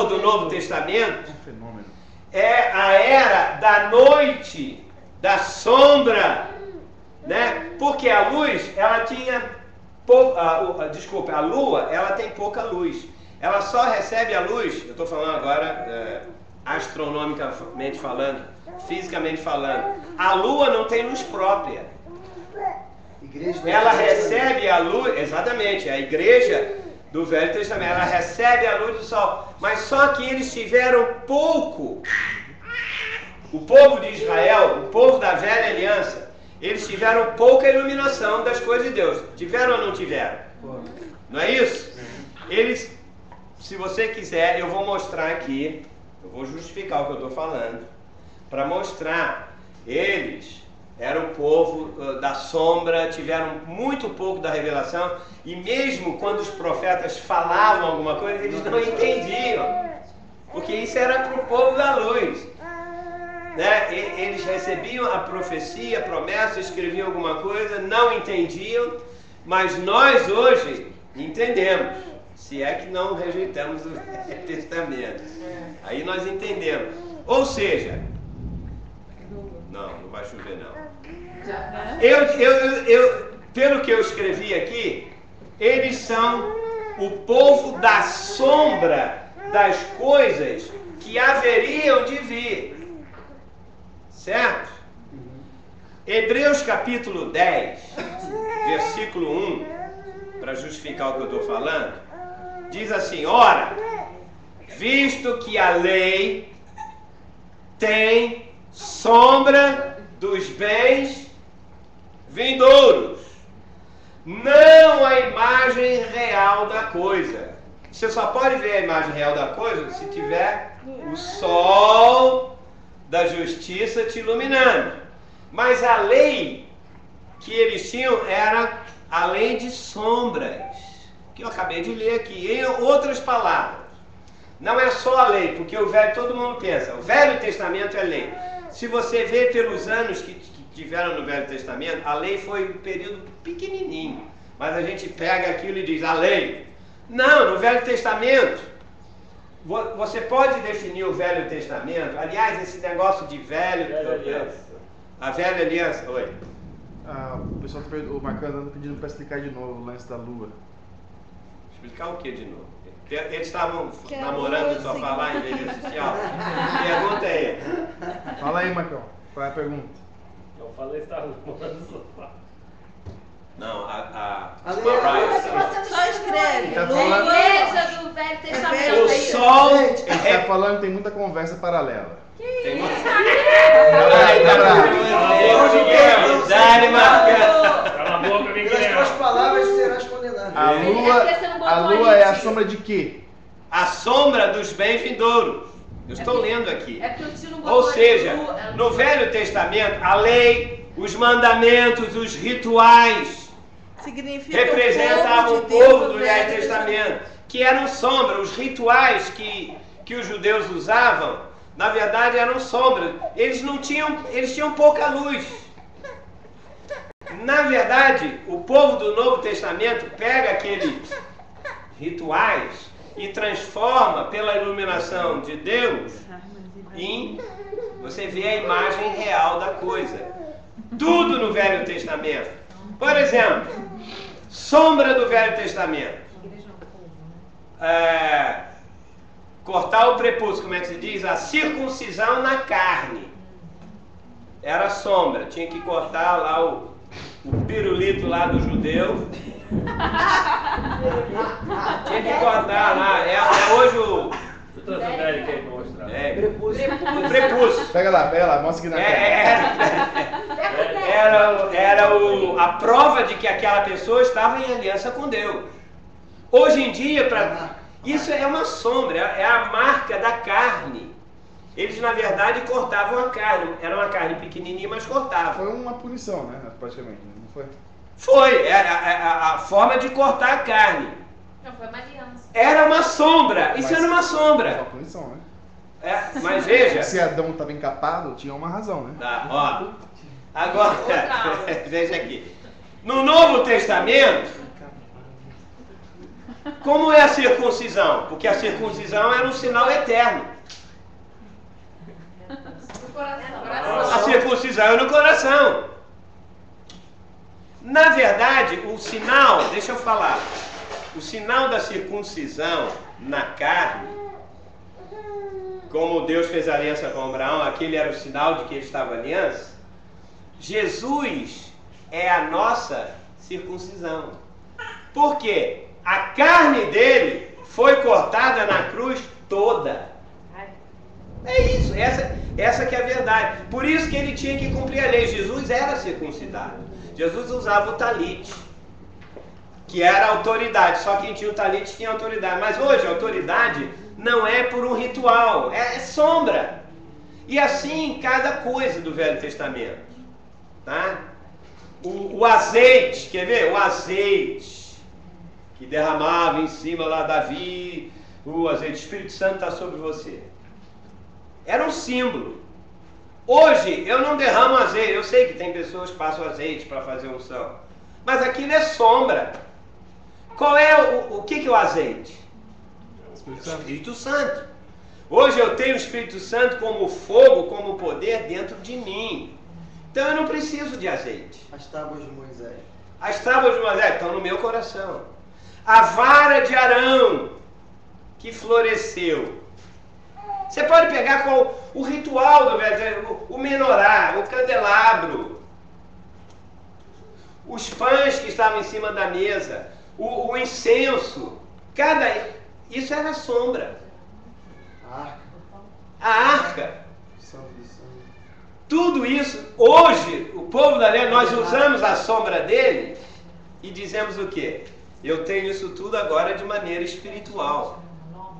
do Novo Testamento Um fenômeno. é a era da noite, da sombra, né? Porque a luz, ela tinha a lua, ela tem pouca luz. Ela só recebe a luz, eu estou falando agora astronomicamente falando, fisicamente falando. A lua não tem luz própria. Ela recebe a luz, exatamente, a igreja do Velho Testamento, ela recebe a luz do sol, mas só que eles tiveram pouco. O povo de Israel, o povo da velha aliança, eles tiveram pouca iluminação das coisas de Deus. Tiveram ou não tiveram? Não é isso? Eles, se você quiser, eu vou mostrar aqui, eu vou justificar o que eu estou falando, para mostrar, eles eram o povo da sombra, tiveram muito pouco da revelação, e mesmo quando os profetas falavam alguma coisa, eles não entendiam, porque isso era para o povo da luz, né? Eles recebiam a profecia, a promessa, escreviam alguma coisa, não entendiam, mas nós hoje entendemos, se é que não rejeitamos o Velho Testamento, aí nós entendemos, ou seja, Não vai chover não. Né? Pelo que eu escrevi aqui, eles são o povo da sombra das coisas que haveriam de vir. Certo? Hebreus capítulo 10, versículo 1, para justificar o que eu estou falando, diz assim: ora, visto que a lei tem sombra dos bens vindouros, não a imagem real da coisa. Você só pode ver a imagem real da coisa se tiver o sol da justiça te iluminando. Mas a lei que eles tinham era a lei de sombras, que eu acabei de ler aqui. Em outras palavras, não é só a lei, porque o velho, todo mundo pensa, o Velho Testamento é lei. Se você vê pelos anos que tiveram no Velho Testamento, a lei foi um período pequenininho, mas a gente pega aquilo e diz, a lei. Não, no Velho Testamento, você pode definir o Velho Testamento, aliás, esse negócio de a velha aliança, oi. O pessoal o Marcano anda pedindo para explicar de novo o lance da lua. Explicar o que de novo? Eles estavam namorando só falar em vez de assistir aula? Pergunta aí. Fala aí, Marcão. Qual é a pergunta? Eu falei que estava namorando no sofá. Não, Só escreve. Tá A falando- igreja do Velho Testamento. o sol Você tá falando que tem muita conversa paralela. tem uma... Cala a boca, Pelas tuas Miguel. palavras serás condenado. A lua é a sombra de quê? A sombra dos bens vindouros. Eu estou lendo aqui. É porque o tio não botou Ou seja, ali, ela- no Velho Testamento, a lei, os mandamentos, os rituais Significa representavam o de Deus povo no do Velho Velho Testamento, que eram sombra. Os rituais que os judeus usavam, na verdade, eram sombras. Eles tinham pouca luz. Na verdade, o povo do Novo Testamento pega aqueles rituais e transforma pela iluminação de Deus em... Você vê a imagem real da coisa. Tudo no Velho Testamento. Por exemplo, sombra do Velho Testamento. Cortar o prepúcio, como é que se diz? A circuncisão na carne. Era sombra. Tinha que cortar lá o pirulito lá do judeu. Tinha que cortar lá. Hoje o... Deixa eu trazer o Eric aí pra mostrar. O prepúcio. Pega lá, mostra aqui na tela. Era a prova de que aquela pessoa estava em aliança com Deus. Hoje em dia, isso é uma sombra, é a marca da carne. Eles, na verdade, cortavam a carne. Era uma carne pequenininha, mas cortavam. Foi uma punição, né? Praticamente, não foi? Foi, a forma de cortar a carne. Não, foi uma aliança. Era uma sombra, isso era uma Foi sombra. uma punição, né? Mas veja... Se Adão estava encapado, tinha uma razão, né? Tá, ó. Agora, veja aqui. No Novo Testamento, como é a circuncisão? Porque a circuncisão era um sinal eterno. No coração. A circuncisão é no coração. Na verdade, o sinal, deixa eu falar, o sinal da circuncisão na carne, como Deus fez aliança com Abraão, aquele era o sinal de que ele estava em aliança. Jesus é a nossa circuncisão. Por quê? A carne dele foi cortada na cruz toda. É isso, essa que é a verdade. Por isso que ele tinha que cumprir a lei. Jesus era circuncidado. Jesus usava o talite, que era a autoridade. Só quem tinha o talite tinha autoridade. Mas hoje a autoridade não é por um ritual, é sombra. E assim cada coisa do Velho Testamento. Tá? O azeite, quer ver? O azeite que derramava em cima lá Davi, o azeite, o Espírito Santo está sobre você. Era um símbolo. Hoje eu não derramo azeite. Eu sei que tem pessoas que passam azeite para fazer unção, mas aquilo é sombra. Qual é o que é o azeite? O Espírito Santo. Hoje eu tenho o Espírito Santo como fogo, como poder dentro de mim. Então eu não preciso de azeite. As tábuas de Moisés. As tábuas de Moisés estão no meu coração. A vara de Arão que floresceu. Você pode pegar com o ritual do Velho, o menorá, o candelabro, os pães que estavam em cima da mesa, o incenso. Isso era sombra. A arca. Tudo isso, hoje, o povo da lei, nós usamos a sombra dele e dizemos o quê? Eu tenho isso tudo agora de maneira espiritual.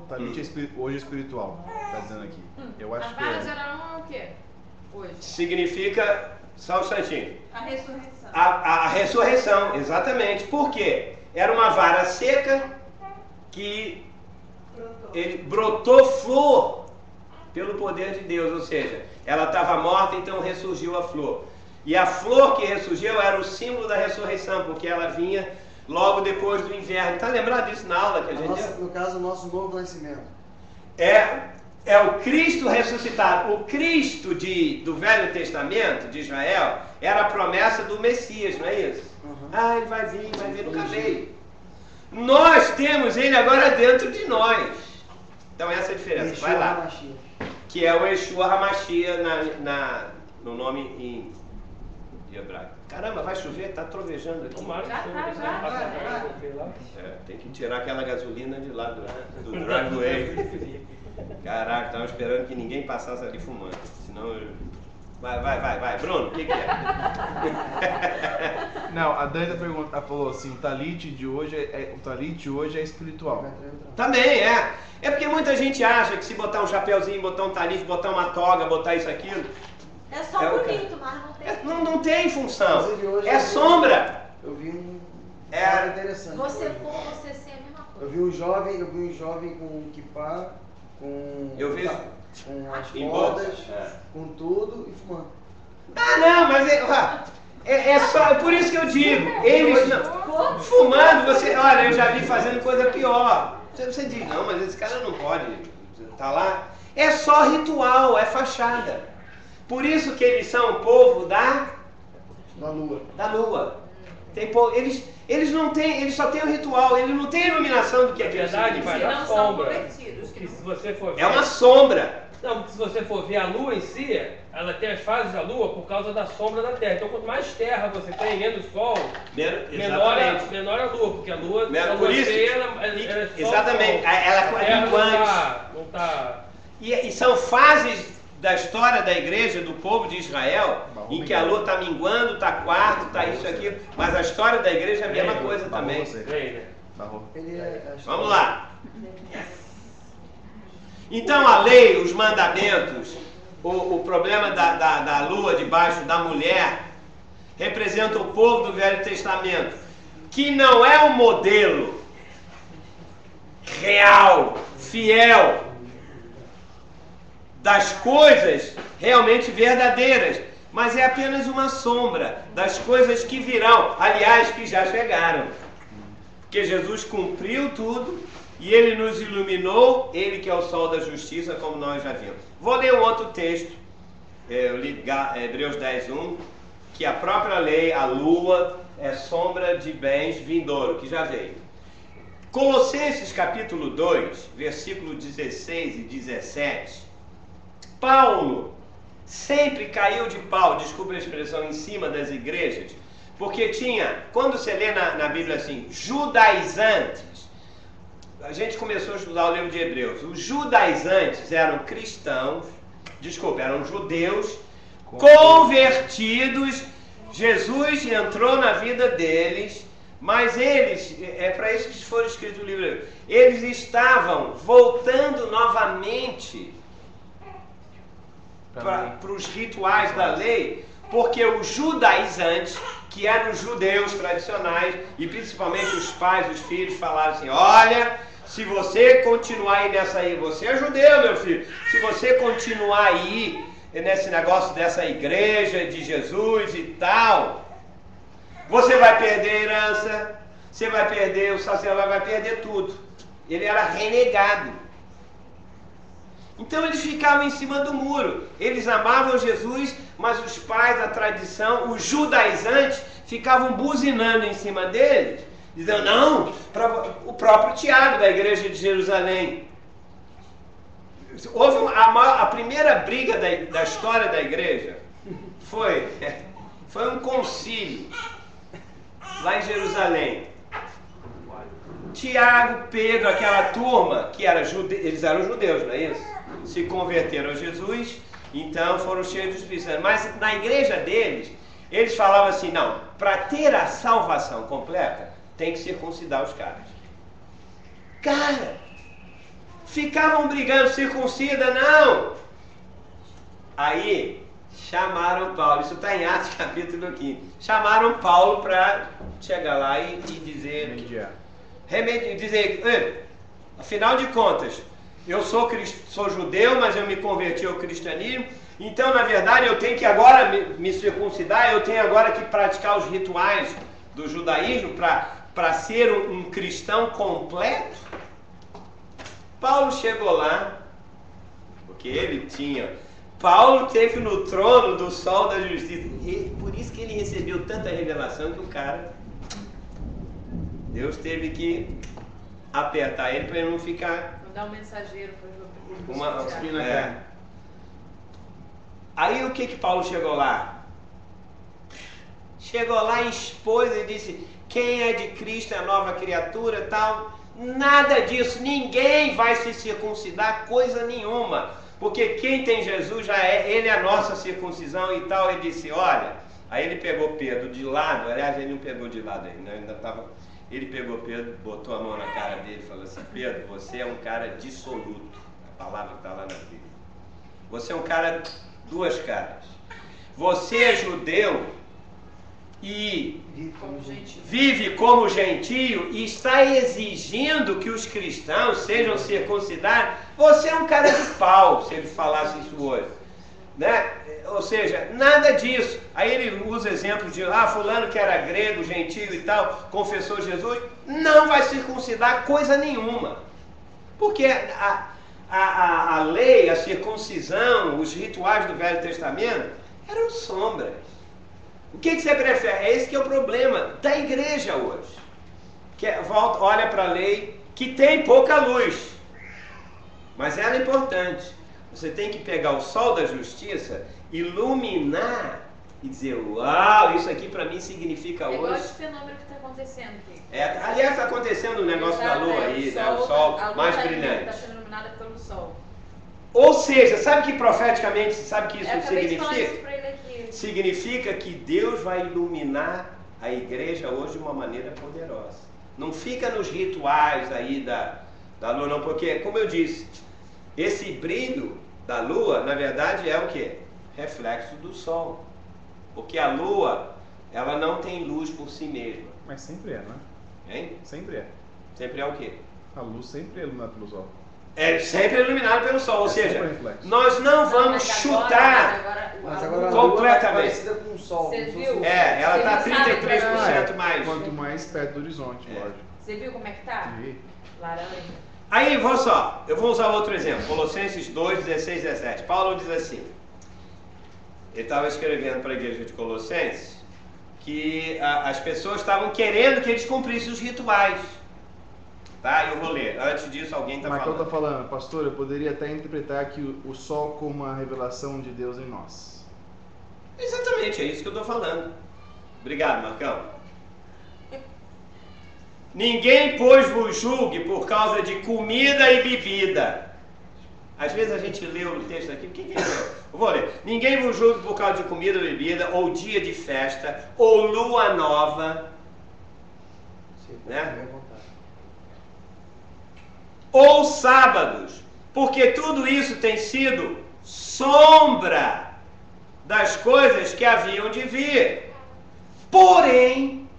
Talit hoje é espiritual, tá dizendo aqui. Eu acho que A vara de Arão é o quê? Hoje. Significa, só um instantinho. A ressurreição. A ressurreição, exatamente. Por quê? Era uma vara seca que ele brotou flor pelo poder de Deus, ou seja, ela estava morta, então ressurgiu a flor. E a flor que ressurgiu era o símbolo da ressurreição, porque ela vinha logo depois do inverno. Está lembrado disso na aula que a gente deu? No caso, o nosso novo nascimento. É o Cristo ressuscitado. O Cristo do Velho Testamento, de Israel, era a promessa do Messias, não é isso? Uhum. Ele vai vir, nunca veio. Nós temos ele agora dentro de nós. Então essa é a diferença. Vai lá. Que é o Yeshua HaMashiach no nome em hebraico. Caramba, vai chover? Tá trovejando aqui. Tem que tirar aquela gasolina de lá do driveway. Caraca, tava esperando que ninguém passasse ali fumando. Senão eu... Vai, Bruno, o que é? Não, a Dani falou assim, o talit hoje é espiritual. Também é. É porque muita gente acha que se botar um chapéuzinho, botar um talit, botar uma toga, botar isso, aquilo... É só bonito, mas não tem... Não tem função. É sombra. Eu vi um interessante. Você for, você ser a mesma coisa. Eu vi um jovem com um kippah, com as cordas, com tudo e fumando. Não, mas é só, por isso que eu digo, eles não, fumando, olha, eu já vi fazendo coisa pior. Você diz, não, mas esse cara não pode estar lá. É só ritual, é fachada. Por isso que eles são o povo da lua. Eles não têm, eles só têm o ritual, eles não têm a iluminação do que é verdade, vai dar sombra. Se você for ver, é uma sombra. Não, se você for ver a lua em si, ela tem as fases da lua por causa da sombra da terra. Então, quanto mais terra você tem, menos sol, menor a lua, porque a lua cheia, ela exatamente, ela é minguante. E são fases da história da igreja, do povo de Israel, em que a lua está minguando, está quarto, está isso, aquilo, mas a história da igreja é a mesma coisa também. Vamos lá. Então a lei, os mandamentos, o problema da lua debaixo da mulher, representa o povo do Velho Testamento, que não é um modelo real, fiel, das coisas realmente verdadeiras, mas é apenas uma sombra das coisas que virão, aliás, que já chegaram. Porque Jesus cumpriu tudo e Ele nos iluminou, Ele que é o sol da justiça, como nós já vimos. Vou ler um outro texto, eu li Hebreus 10:1, que a própria lei, a lua, é sombra de bens vindouro, que já veio. Colossenses capítulo 2, versículo 16 e 17, Paulo sempre caiu de pau, desculpa a expressão, em cima das igrejas, porque tinha, quando você lê na Bíblia assim, judaizantes, a gente começou a estudar o livro de Hebreus, os judaizantes eram cristãos, eram judeus, convertidos, Jesus entrou na vida deles, mas eles, é para isso que foram escritos o livro, eles estavam voltando novamente para os rituais da lei, porque os judaizantes, que eram os judeus tradicionais, e principalmente os pais, os filhos, falaram assim, olha, se você continuar aí nessa aí, você é judeu, meu filho, se você continuar aí nesse negócio dessa igreja de Jesus e tal, você vai perder a herança, você vai perder o sacerdote, vai perder tudo. Ele era renegado. Então eles ficavam em cima do muro. Eles amavam Jesus, mas os pais, a tradição, os judaizantes ficavam buzinando em cima deles, dizendo, não, o próprio Tiago da igreja de Jerusalém. Houve a primeira briga da história da igreja, foi um concílio lá em Jerusalém. Tiago, Pedro, aquela turma que eles eram judeus, não é isso? Se converteram a Jesus, então foram cheios do Espírito Santo. Mas na igreja deles, eles falavam assim, não, para ter a salvação completa, tem que circuncidar os caras. Cara, ficavam brigando, circuncida, não! Aí, chamaram Paulo, isso está em Atos capítulo 15, chamaram Paulo para chegar lá e dizer... dizer, afinal de contas, eu sou judeu, mas eu me converti ao cristianismo, então na verdade eu tenho que agora me circuncidar, eu tenho agora que praticar os rituais do judaísmo para ser um cristão completo. Paulo chegou lá, porque Paulo teve no trono do sol da justiça, e por isso que ele recebeu tanta revelação que o cara... Deus teve que apertar ele para ele não ficar... Mandar um mensageiro para uma espina. Aí o que Paulo chegou lá? Chegou lá e expôs e disse, quem é de Cristo é a nova criatura, tal. Nada disso, ninguém vai se circuncidar, coisa nenhuma. Porque quem tem Jesus ele é a nossa circuncisão e tal. Ele disse, olha, aí ele pegou Pedro de lado, aliás ele não pegou de lado ainda, ainda estava... Ele pegou Pedro, botou a mão na cara dele e falou assim, Pedro, você é um cara dissoluto. A palavra que está lá na Bíblia. Você é um cara duas caras. Você é judeu e vive como gentio e está exigindo que os cristãos sejam circuncidados. Você é um cara de pau, se ele falasse isso hoje. Né? Ou seja, nada disso. Aí ele usa exemplos de, fulano que era grego, gentio e tal, confessou Jesus, não vai circuncidar coisa nenhuma. Porque a lei, a circuncisão, os rituais do Velho Testamento eram sombras. O que você prefere? É esse que é o problema da igreja hoje. Olha para a lei que tem pouca luz, mas ela é importante. Você tem que pegar o sol da justiça, iluminar e dizer, uau, isso aqui para mim significa hoje. É igual esse fenômeno que está acontecendo aqui. Aliás, está acontecendo um negócio da lua aí, né? O sol mais brilhante. Está sendo iluminada pelo sol. Ou seja, sabe que profeticamente, sabe que isso significa? Isso pra ele aqui. Significa que Deus vai iluminar a igreja hoje de uma maneira poderosa. Não fica nos rituais aí da lua, não, porque, como eu disse, esse brilho da lua, na verdade, é o quê? Reflexo do sol. Porque a lua, ela não tem luz por si mesma. Mas sempre é, não é? Hein? Sempre é. Sempre é o quê? A luz sempre é iluminada pelo sol. É sempre iluminado pelo sol, ou seja, nós não vamos chutar completamente. É parecida com o sol. Você viu? Ela está 33% mais. Quanto mais perto do horizonte, lógico. Você viu como é que tá? Vi. Laranja. Aí, eu vou usar outro exemplo, Colossenses 2, 16 e 17. Paulo diz assim, ele estava escrevendo para a igreja de Colossenses, que as pessoas estavam querendo que eles cumprissem os rituais. Tá? Eu vou ler. Antes disso, alguém está falando. Marcão está falando, pastor, eu poderia até interpretar que o sol como uma revelação de Deus em nós. Exatamente, é isso que eu estou falando. Obrigado, Marcão. Ninguém, pois, vos julgue por causa de comida e bebida. Às vezes a gente lê o texto aqui, o que é isso? Eu vou ler. Ninguém vos julgue por causa de comida ou bebida, ou dia de festa, ou lua nova, né? Ou sábados, porque tudo isso tem sido sombra das coisas que haviam de vir. Porém,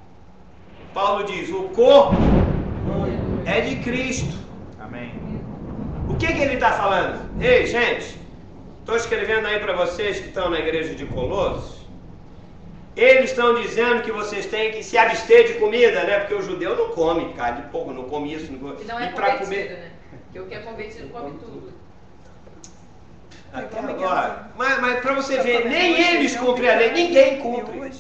Paulo diz, o corpo é de Cristo. Amém. O que ele está falando? Ei, gente, estou escrevendo aí para vocês que estão na igreja de Colossos. Eles estão dizendo que vocês têm que se abster de comida, né? Porque o judeu não come carne de porco, não come isso. Não come... E não é convertido, né? Porque o que é convertido come tudo. Até agora. Mas para você ver, nem eles cumprem a lei, ninguém cumpre.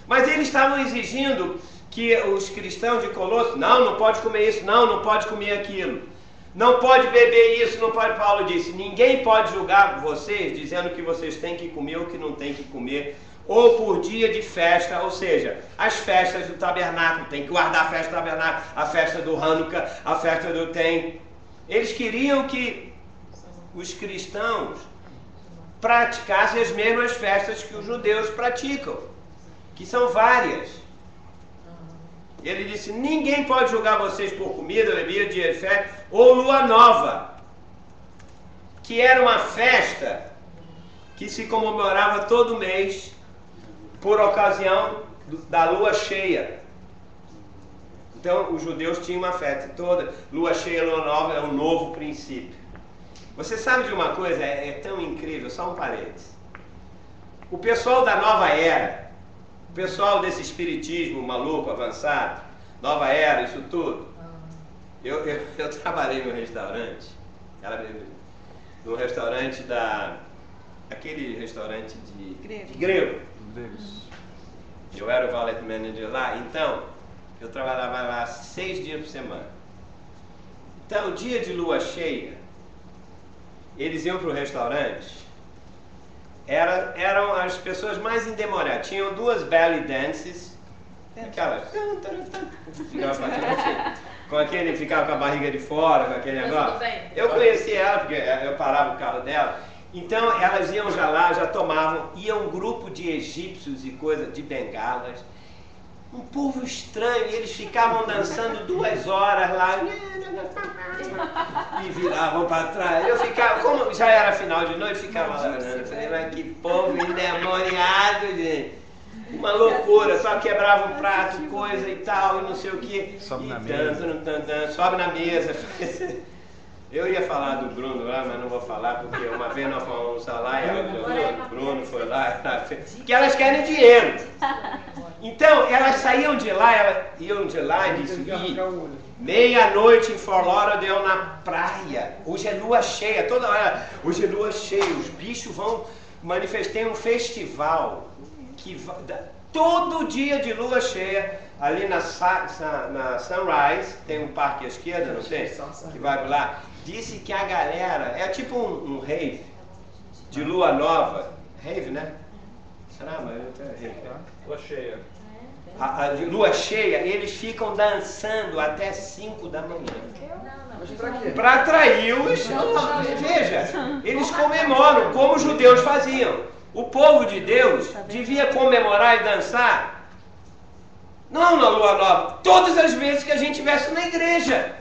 Mas eles estavam exigindo que os cristãos de Colossos, não pode comer isso, não pode comer aquilo. Não pode beber isso, não pode. Paulo disse, ninguém pode julgar vocês dizendo que vocês têm que comer ou que não têm que comer, ou por dia de festa, ou seja, as festas do tabernáculo, tem que guardar a festa do tabernáculo, a festa do Hanukkah, a festa do Tem. Eles queriam que os cristãos praticassem as mesmas festas que os judeus praticam, que são várias. Ele disse, ninguém pode julgar vocês por comida, bebida, dia de festa, ou lua nova, que era uma festa que se comemorava todo mês, por ocasião da lua cheia. Então, os judeus tinham uma festa toda, lua cheia, lua nova, é um novo princípio. Você sabe de uma coisa, é tão incrível, só um parênteses. O pessoal da nova era, o pessoal desse espiritismo maluco, avançado, nova era, isso tudo. Eu trabalhei num restaurante, aquele restaurante de grego. Eu era o valet manager lá, então eu trabalhava lá 6 dias por semana. Então, dia de lua cheia, eles iam para o restaurante, eram as pessoas mais endemoradas. Tinham 2 belly dances, aquelas, ficava com a barriga de fora, com aquele negócio. Eu conheci ela, porque eu parava o carro dela. Então, elas iam já lá, já tomavam, ia um grupo de egípcios e coisa, de bengalas, um povo estranho, e eles ficavam dançando 2 horas lá, e viravam para trás. Eu ficava, como já era final de noite, ficava lá olhando, falei, mas que povo endemoniado, gente. Uma loucura, só quebrava um prato, coisa e tal, e não sei o que. Sobe na mesa. Sobe na mesa. Eu ia falar do Bruno lá, mas não vou falar, porque uma vez nós fomos lá e o Bruno foi lá, porque elas querem dinheiro. Então, elas saíam de lá, iam de lá e diziam, meia-noite em Fort Lauderdale na praia, hoje é lua cheia, toda hora, hoje é lua cheia, os bichos vão manifestar um festival, todo dia de lua cheia, ali na Sunrise, tem um parque à esquerda, não sei, que vai por lá. Disse que a galera, é tipo um rave, de lua nova, rave, né? Será, mas é rave. Lua cheia. De lua cheia, eles ficam dançando até 5 da manhã. Mas pra quê? Para atrair os... Veja, eles comemoram como os judeus faziam. O povo de Deus devia comemorar e dançar, não na lua nova, todas as vezes que a gente estivesse na igreja.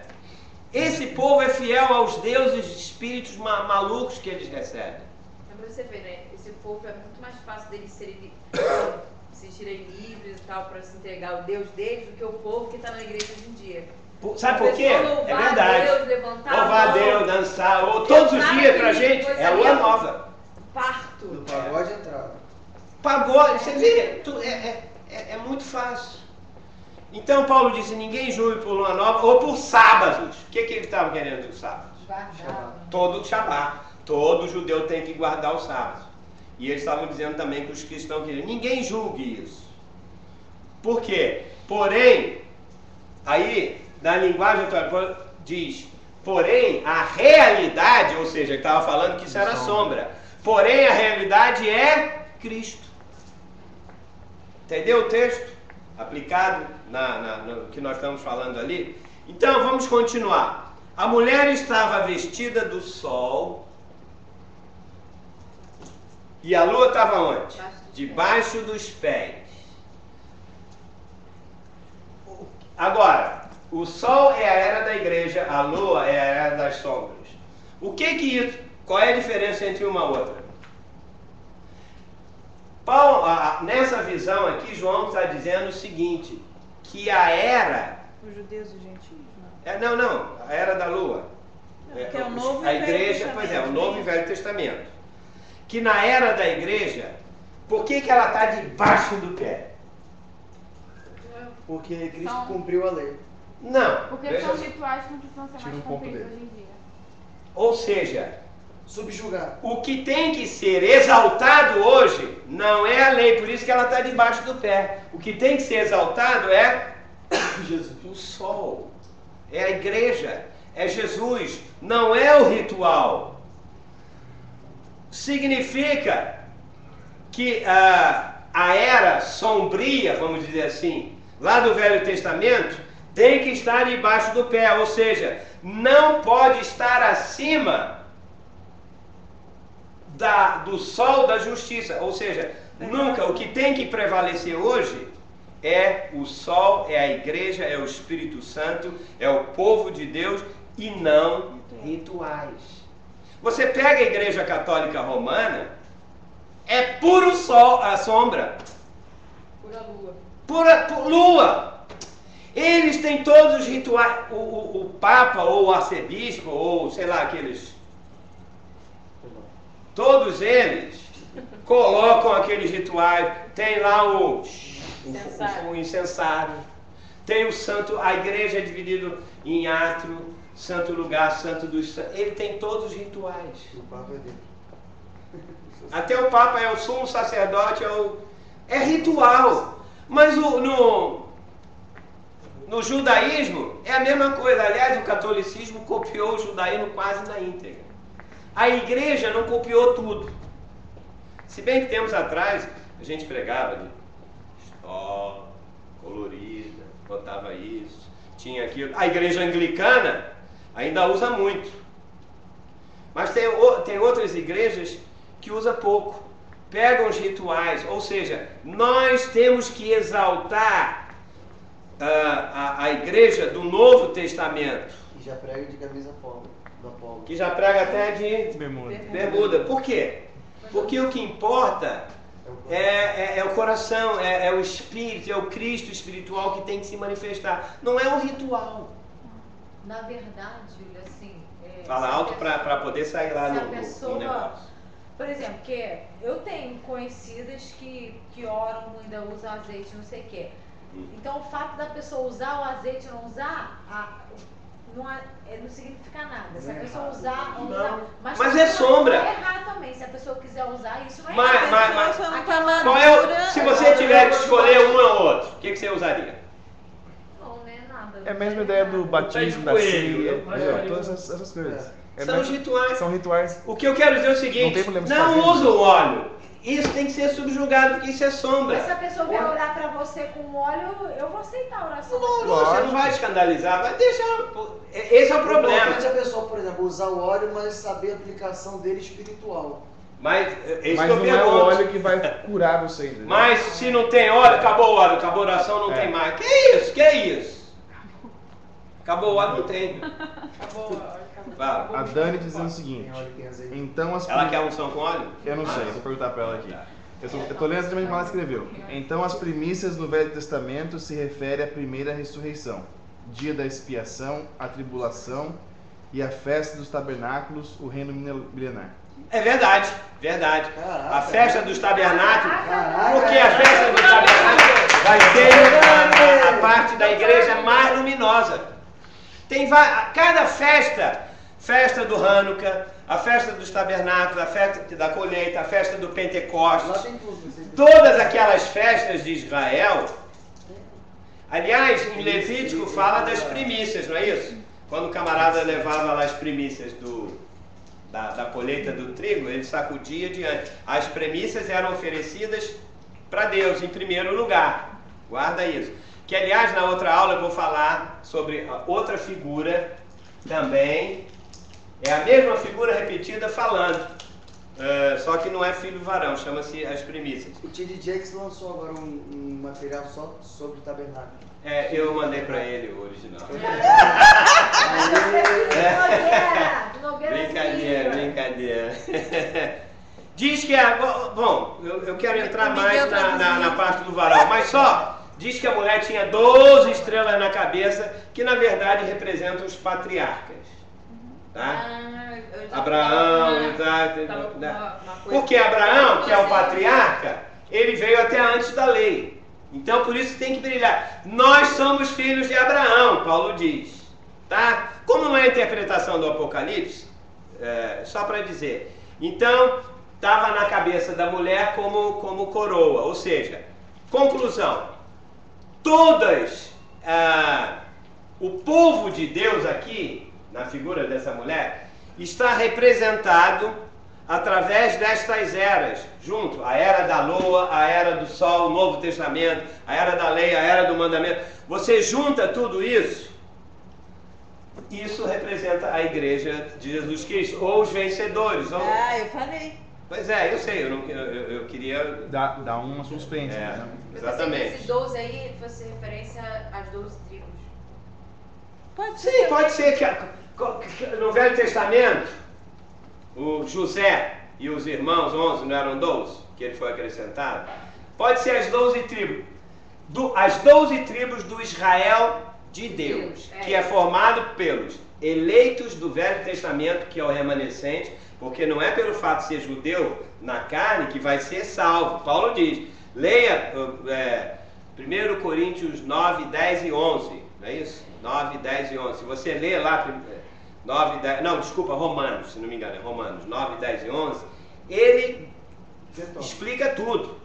Esse povo é fiel aos deuses espíritos malucos que eles recebem. É pra você ver, né? Esse povo é muito mais fácil deles se sentirem livres e tal, para se entregar ao Deus deles, do que o povo que está na igreja hoje em dia. Sabe por quê? É verdade. Deus, levantar louvar a Deus, dançar, ou todos os dias pra gente, é lua nova. Parto. Do pagode entrava. Pagode, você vê, é muito fácil. Então Paulo disse, ninguém julgue por lua nova ou por sábados. O que ele estava querendo dos sábados? Todo Shabbat. Todo judeu tem que guardar os sábados. E eles estavam dizendo também que os cristãos queriam, ninguém julgue isso. Por quê? Porém, aí, na linguagem atual, diz, porém, a realidade, ou seja, ele estava falando que isso era sombra. Porém, a realidade é Cristo. Entendeu o texto? Aplicado no que nós estamos falando ali. Então, vamos continuar. A mulher estava vestida do sol. E a lua estava onde? Debaixo dos pés. Agora, o sol é a era da igreja, a lua é a era das sombras. Qual é a diferença entre uma e outra? Nessa visão aqui, João está dizendo o seguinte, que a era... Os judeus e os gentios, Não, não? não, a era da lua. Que é o Novo e a o Velho igreja, Testamento. pois é, o Novo e o Velho Testamento. Que na era da igreja, por que ela está debaixo do pé? Porque Cristo cumpriu a lei. Não. Porque veja são só. rituais que não precisam ser Tira mais um pouco cumpridos dele. hoje em dia. Ou seja, subjugar. O que tem que ser exaltado hoje não é a lei, por isso que ela está debaixo do pé. O que tem que ser exaltado é Jesus, o sol, é a igreja, é Jesus, não é o ritual. Significa que a era sombria, vamos dizer assim, lá do Velho Testamento, tem que estar debaixo do pé, ou seja, não pode estar acima do sol da justiça, ou seja, nunca, o que tem que prevalecer hoje é o sol, é a igreja, é o Espírito Santo, é o povo de Deus e não rituais. Você pega a Igreja Católica Romana, é puro sol, a sombra. Pura lua. Pura lua. Eles têm todos os rituais, o Papa ou o arcebispo, ou sei lá, aqueles... Todos eles colocam aqueles rituais, tem lá o incensário, tem o santo, a igreja é dividida em átrio, santo lugar, santo dos santos, ele tem todos os rituais. O Papa é dele. Até o Papa é o sumo sacerdote, é ritual. Mas no judaísmo é a mesma coisa. Aliás, o catolicismo copiou o judaísmo quase na íntegra. A igreja não copiou tudo. Se bem que tempos atrás a gente pregava de história, colorida, botava isso, tinha aquilo. A igreja anglicana ainda usa muito. Mas tem outras igrejas que usam pouco. Pegam os rituais, ou seja, nós temos que exaltar a igreja do Novo Testamento. E já prega de camisa polo. Que já prega até de bermuda. Por quê? Porque o que importa é o coração, é o espírito, é o Cristo espiritual que tem que se manifestar. Não é um ritual. Na verdade, Júlia, assim... Fala alto para poder sair lá no negócio. Por exemplo, que eu tenho conhecidas que oram, ainda usam azeite, não sei o quê. Então, o fato da pessoa usar o azeite ou não usar... não significa nada. Se a pessoa usar, mas é sombra. Não é errado também. Se a pessoa quiser usar, isso não é errado. Se você tiver que escolher um ou outro, o que você usaria? Não é nada. É a mesma ideia do batismo, da ceia, todas essas coisas. São os rituais. São rituais. O que eu quero dizer é o seguinte: não usa o óleo. Isso tem que ser subjugado, porque isso é sombra. Mas se a pessoa vier orar pra você com óleo, eu vou aceitar a oração. Não, você não vai escandalizar, vai deixar. Esse é o problema. Pode a pessoa, por exemplo, usar o óleo, mas saber a aplicação dele espiritual. Mas não é o óleo que vai curar você. Entendeu? Mas se não tem óleo, acabou o óleo, acabou a oração, não tem mais. Que isso? Que isso? Acabou o óleo, não tem. Acabou o óleo. A Dani dizendo o seguinte, então ela quer unção com óleo? Eu não sei, vou perguntar para ela aqui. Eu tô lendo exatamente como ela escreveu. Então as primícias no Velho Testamento se refere à primeira ressurreição, dia da expiação, a tribulação e a festa dos tabernáculos, o reino milenar. É verdade, verdade. A festa dos tabernáculos, porque a festa dos tabernáculos vai ser a parte da igreja mais luminosa. Tem cada festa do Hanukkah, a festa dos tabernáculos, a festa da colheita, a festa do Pentecostes, todas aquelas festas de Israel. Aliás, em Levítico fala das primícias, não é isso? Quando o camarada levava lá as primícias da colheita do trigo, ele sacudia diante. As primícias eram oferecidas para Deus em primeiro lugar. Guarda isso. Que aliás, na outra aula eu vou falar sobre outra figura também. É a mesma figura repetida falando. Só que não é filho varão, chama-se as primícias. O T.D. Jakes lançou agora um material só sobre o tabernáculo. Eu mandei para ele o original. Brincadeira. Diz que bom, eu quero entrar mais na parte do varão, mas só diz que a mulher tinha 12 estrelas na cabeça, que na verdade representam os patriarcas. Tá? Abraão, porque Abraão, que é o patriarca, ele veio até antes da lei. Então por isso tem que brilhar. Nós somos filhos de Abraão, Paulo diz. Tá? Como não é a interpretação do Apocalipse, Só para dizer. Então, estava na cabeça da mulher como coroa. Ou seja, conclusão. O povo de Deus aqui, na figura dessa mulher, está representado através destas eras, junto, a era da lua, a era do sol, o Novo Testamento, a era da lei, a era do mandamento. Você junta tudo isso, isso representa a igreja de Jesus Cristo, ou os vencedores. Ou... eu falei. Pois é, eu sei, eu queria... Dar uma suspense. Exatamente. Esses 12 aí fosse referência às 12 tribos. Pode ser. Sim, pode ser que no Velho Testamento, o José e os irmãos 11, não eram 12, que ele foi acrescentado? Pode ser as 12 tribos. As 12 tribos do Israel de Deus, que é formado pelos eleitos do Velho Testamento, que é o remanescente, porque não é pelo fato de ser judeu na carne que vai ser salvo. Paulo diz, leia 1 Coríntios 9, 10 e 11, não é isso? 9, 10 e 11. Se você ler lá, 9, 10, não, desculpa, Romanos, se não me engano, é Romanos 9, 10 e 11, ele explica tudo.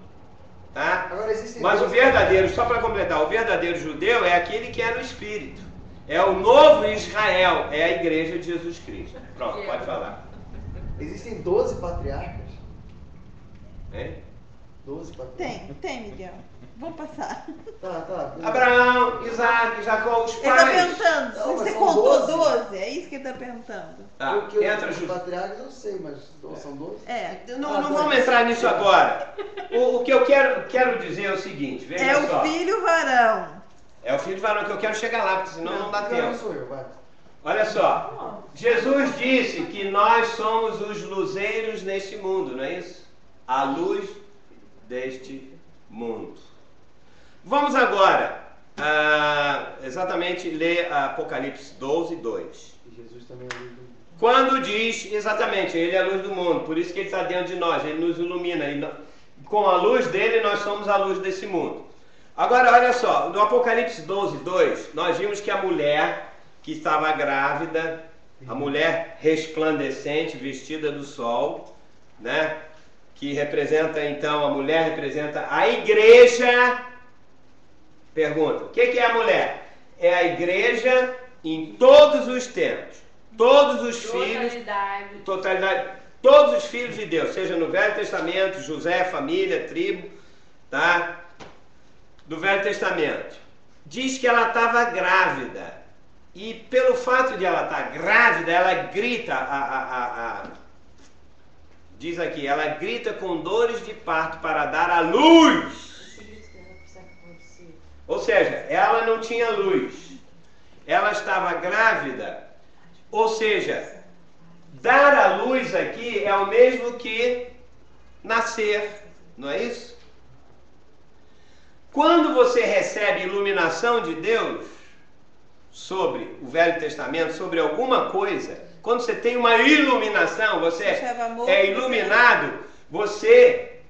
Tá? Agora, mas o verdadeiro, só para completar, o verdadeiro judeu é aquele que é no Espírito. É o novo Israel, é a igreja de Jesus Cristo. Pronto, pode falar. Existem 12 patriarcas? Hein? 12 patriarcas? Tem, Miguel. Vamos passar. Tá. Abraão, Isaac, Jacó, os Ele pais. está perguntando, Não, você são contou 12? 12? É isso que ele está perguntando. Tá, entra os patriarcas eu sei, mas são 12? Não vamos entrar nisso agora. O que eu quero dizer é o seguinte, veja só. O filho varão. É o filho varão que eu quero chegar lá, porque senão não dá tempo. Não sou eu, vai. Olha só, Jesus disse que nós somos os luzeiros neste mundo, não é isso? A luz deste mundo. Vamos agora exatamente ler Apocalipse 12, 2. Jesus também é a luz do mundo. Quando diz, exatamente, ele é a luz do mundo, por isso que ele está dentro de nós, ele nos ilumina. Com a luz dele, nós somos a luz desse mundo. Agora, olha só, no Apocalipse 12, 2, nós vimos que a mulher que estava grávida, a mulher resplandecente, vestida do sol, né? Que representa, então, a mulher representa a igreja. Pergunta, o que é a mulher? É a igreja em todos os tempos. Todos os filhos, totalidade, todos os filhos de Deus, seja no Velho Testamento, José, família, tribo, tá? Do Velho Testamento. Diz que ela estava grávida. E pelo fato de ela estar grávida, ela grita, diz aqui, ela grita com dores de parto para dar à luz. Ou seja, ela não tinha luz. Ela estava grávida. Ou seja, dar à luz aqui é o mesmo que nascer, não é isso? Quando você recebe iluminação de Deus sobre o Velho Testamento, sobre alguma coisa, quando você tem uma iluminação, você é iluminado, você...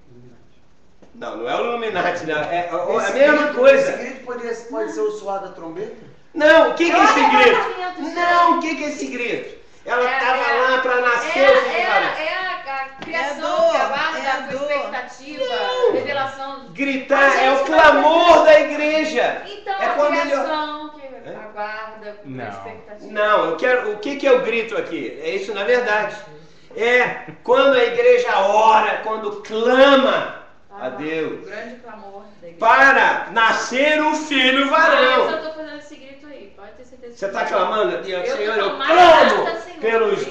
Não é o Illuminati, não. É a mesma coisa. Esse grito pode ser o suar da trombeta? Não, o que é esse grito? Não, o que é esse grito? Ela estava lá para nascer o filho varão. A criação que aguarda com expectativa, revelação. Gritar é o clamor da igreja. Então, é quando a criação que aguarda com expectativa. Não, eu quero. O que é o grito aqui? É isso na verdade. É quando a igreja ora, quando clama a Deus. O grande clamor da igreja. Para nascer o filho varão. Mas eu estou fazendo esse grito aí, pode ter certeza. Você está clamando a Deus, Senhor, eu clamo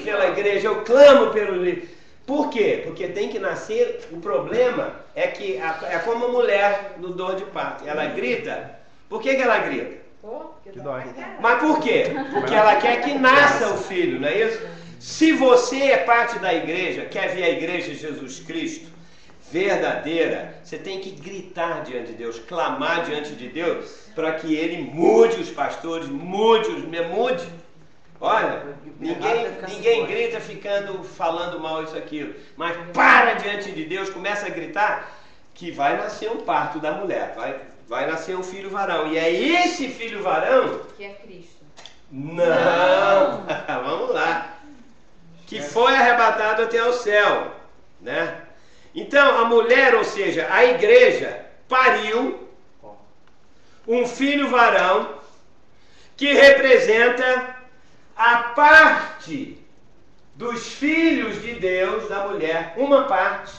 pela igreja, eu clamo pelo... Por quê? Porque tem que nascer, o problema é que é como a mulher no dor de parto, ela grita. Por que ela grita? Que dói. Mas por quê? Porque ela quer que nasça o filho, não é isso? Se você é parte da igreja, quer ver a igreja de Jesus Cristo verdadeira, você tem que gritar diante de Deus, clamar diante de Deus, para que Ele mude os pastores, mude. Olha, ninguém grita falando mal isso aquilo, mas para diante de Deus, começa a gritar que vai nascer um parto da mulher, vai nascer um filho varão, e é esse filho varão que é Cristo. Não. Vamos lá. Que foi arrebatado até ao céu, né? Então, a mulher, ou seja, a igreja, pariu um filho varão que representa a parte dos filhos de Deus, da mulher, uma parte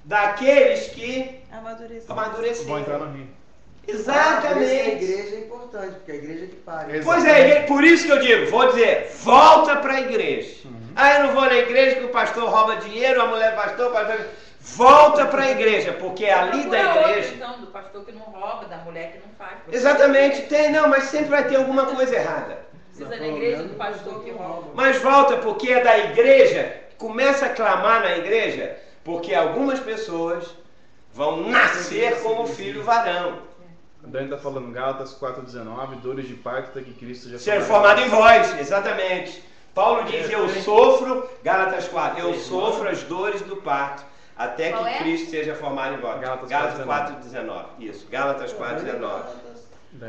daqueles que amadureceram. Vão entrar no reino. Exatamente. A igreja é importante, porque a igreja que pare. Pois é, por isso que eu digo, vou dizer, volta para a igreja. Ah, eu não vou na igreja que o pastor rouba dinheiro, a mulher pastor, o pastor... Volta para a igreja, porque ali da igreja... Então, do pastor que não rouba, da mulher que não faz. Exatamente, tem, não, mas sempre vai ter alguma coisa errada. Precisa da igreja do pastor que rouba. Mas volta, porque é da igreja, começa a clamar na igreja, porque algumas pessoas vão nascer como filho varão. Dani está falando Gálatas 4,19, dores de parto até que Cristo já Ser formado em vós, exatamente. Paulo diz, eu sofro, Gálatas 4, eu sofro as dores do parto, até que Cristo seja formado em vós. Gálatas 4,19. Isso, Gálatas 4,19.